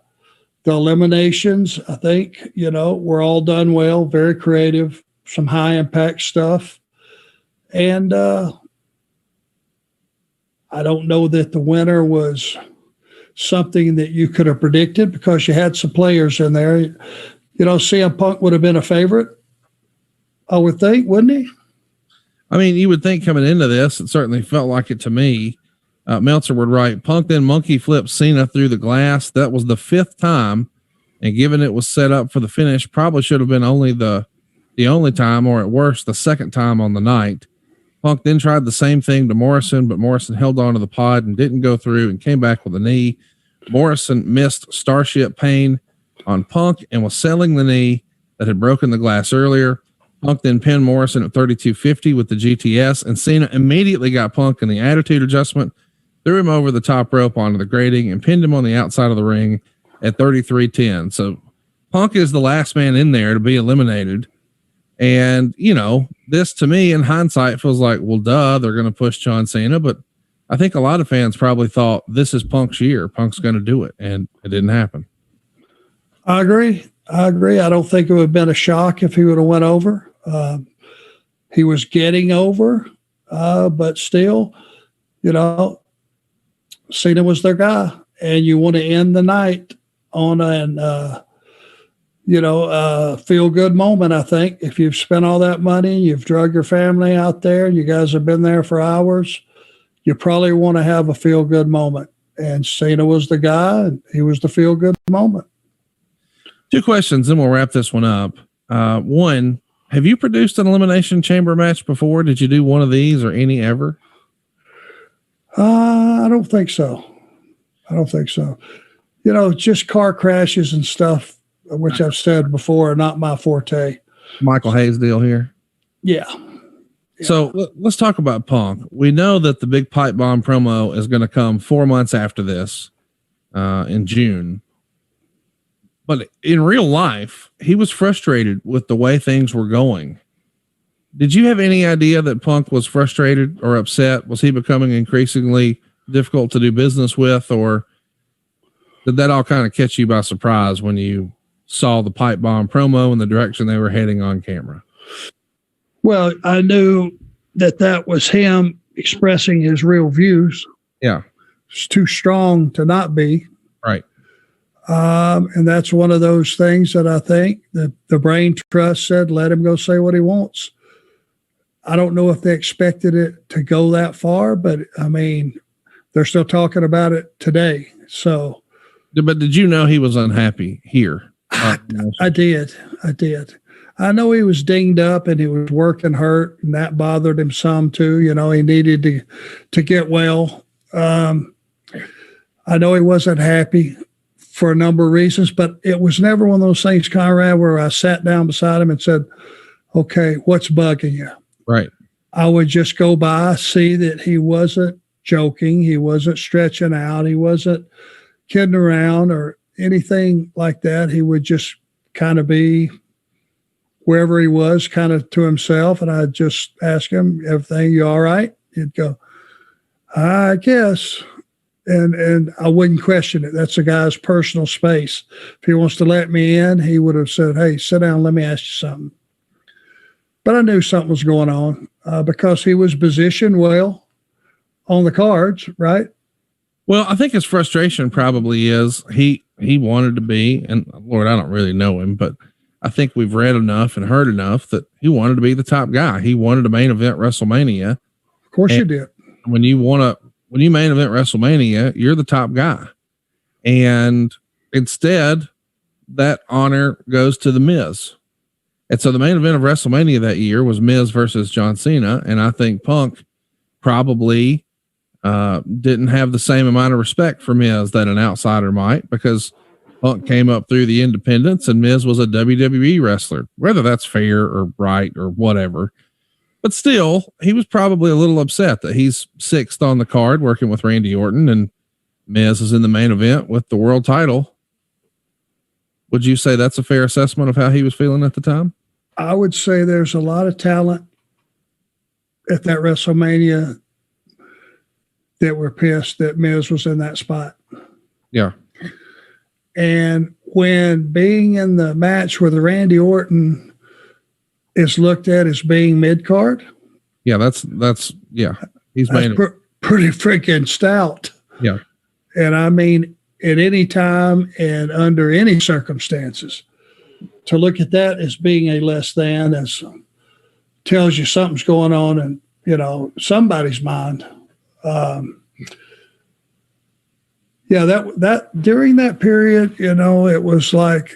eliminations, I think, were all done well, very creative, some high impact stuff. And I don't know that the winner was something that you could have predicted because you had some players in there. You know, CM Punk would have been a favorite, I would think, wouldn't he? I mean, you would think coming into this, it certainly felt like it to me. Meltzer would write, Punk then monkey flipped Cena through the glass. That was the 5th time. And given it was set up for the finish, probably should have been only the only time, or at worst, the 2nd time on the night. Punk then tried the same thing to Morrison, but Morrison held on to the pod and didn't go through and came back with a knee. Morrison missed Starship Pain on Punk and was selling the knee that had broken the glass earlier. Punk then pinned Morrison at 32.50 with the GTS, and Cena immediately got Punk in the attitude adjustment, threw him over the top rope onto the grating, and pinned him on the outside of the ring at 33.10. So Punk is the last man in there to be eliminated. And, you know, this to me in hindsight feels like, well, duh, they're going to push John Cena. But I think a lot of fans probably thought this is Punk's year. Punk's going to do it. And it didn't happen. I agree. I don't think it would have been a shock if he would have went over. He was getting over, but still, you know, Cena was their guy, and you want to end the night on an, feel good moment. I think if you've spent all that money, you've drug your family out there, and you guys have been there for hours, you probably want to have a feel good moment. And Cena was the guy, and he was the feel good moment. 2 questions, then we'll wrap this one up. One, have you produced an Elimination Chamber match before? Did you do one of these or any ever? I don't think so. You know, just car crashes and stuff, which I've said before, are not my forte. Michael Hayes deal here. Yeah. So let's talk about Punk. We know that the big pipe bomb promo is going to come 4 months after this, in June. But in real life, he was frustrated with the way things were going. Did you have any idea that Punk was frustrated or upset? Was he becoming increasingly difficult to do business with, or did that all kind of catch you by surprise when you saw the pipe bomb promo and the direction they were heading on camera? Well, I knew that was him expressing his real views. Yeah. It's too strong to not be. Right. And that's one of those things that I think that the brain trust said, let him go say what he wants. I don't know if they expected it to go that far, but I mean, they're still talking about it today. So, but did you know he was unhappy here? I did. I know he was dinged up and he was working hurt, and that bothered him some too. You know, he needed to get well. I know he wasn't happy for a number of reasons, but it was never one of those things, Conrad, where I sat down beside him and said, okay, what's bugging you? Right. I would just go by, see that he wasn't joking. He wasn't stretching out. He wasn't kidding around or anything like that. He would just kind of be wherever he was, kind of to himself. And I'd just ask him, everything, you all right? He'd go, I guess. And I wouldn't question it. That's a guy's personal space. If he wants to let me in, he would have said, hey, sit down, let me ask you something. But I knew something was going on because he was positioned well on the cards, right? Well, I think his frustration probably is he wanted to be, and Lord, I don't really know him, but I think we've read enough and heard enough that he wanted to be the top guy. He wanted to main event WrestleMania. Of course you did. When you main event WrestleMania, you're the top guy. And instead, that honor goes to The Miz. And so the main event of WrestleMania that year was Miz versus John Cena. And I think Punk probably didn't have the same amount of respect for Miz that an outsider might, because Punk came up through the independents and Miz was a WWE wrestler, whether that's fair or right or whatever. But still, he was probably a little upset that he's 6th on the card working with Randy Orton and Miz is in the main event with the world title. Would you say that's a fair assessment of how he was feeling at the time? I would say there's a lot of talent at that WrestleMania that were pissed that Miz was in that spot. Yeah. And when being in the match with Randy Orton is looked at as being mid-card. Yeah, that's he's pretty freaking stout. Yeah. And I mean, at any time and under any circumstances. To look at that as being a less than tells you something's going on in, somebody's mind. That during that period, it was like,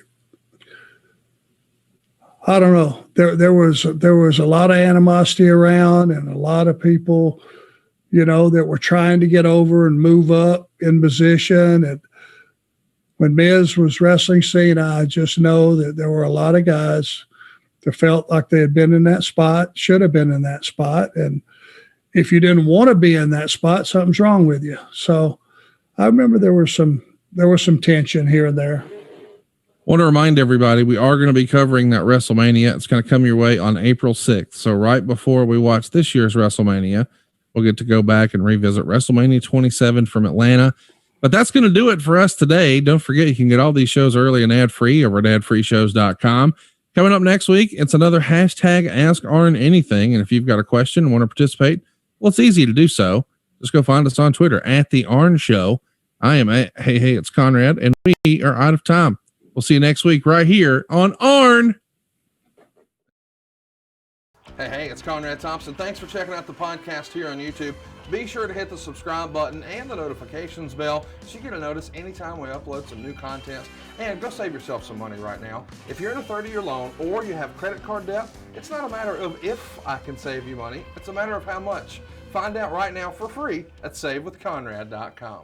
I don't know. There was a lot of animosity around, and a lot of people, that were trying to get over and move up in position. And when Miz was wrestling Cena, I just know that there were a lot of guys that felt like they had been in that spot, should have been in that spot. And if you didn't want to be in that spot, something's wrong with you. So I remember there was some tension here and there. Want to remind everybody, we are going to be covering that WrestleMania. It's going to come your way on April 6th. So right before we watch this year's WrestleMania, we'll get to go back and revisit WrestleMania 27 from Atlanta. But that's going to do it for us today. Don't forget, you can get all these shows early and ad-free over at adfreeshows.com. Coming up next week, it's another hashtag Ask Arn Anything. And if you've got a question and want to participate, well, it's easy to do so. Just go find us on Twitter at The Arn Show. I am Hey, it's Conrad, and we are out of time. We'll see you next week right here on Arn. Hey, it's Conrad Thompson. Thanks for checking out the podcast here on YouTube. Be sure to hit the subscribe button and the notifications bell so you get a notice anytime we upload some new content. And go save yourself some money right now. If you're in a 30-year loan or you have credit card debt, it's not a matter of if I can save you money. It's a matter of how much. Find out right now for free at SaveWithConrad.com.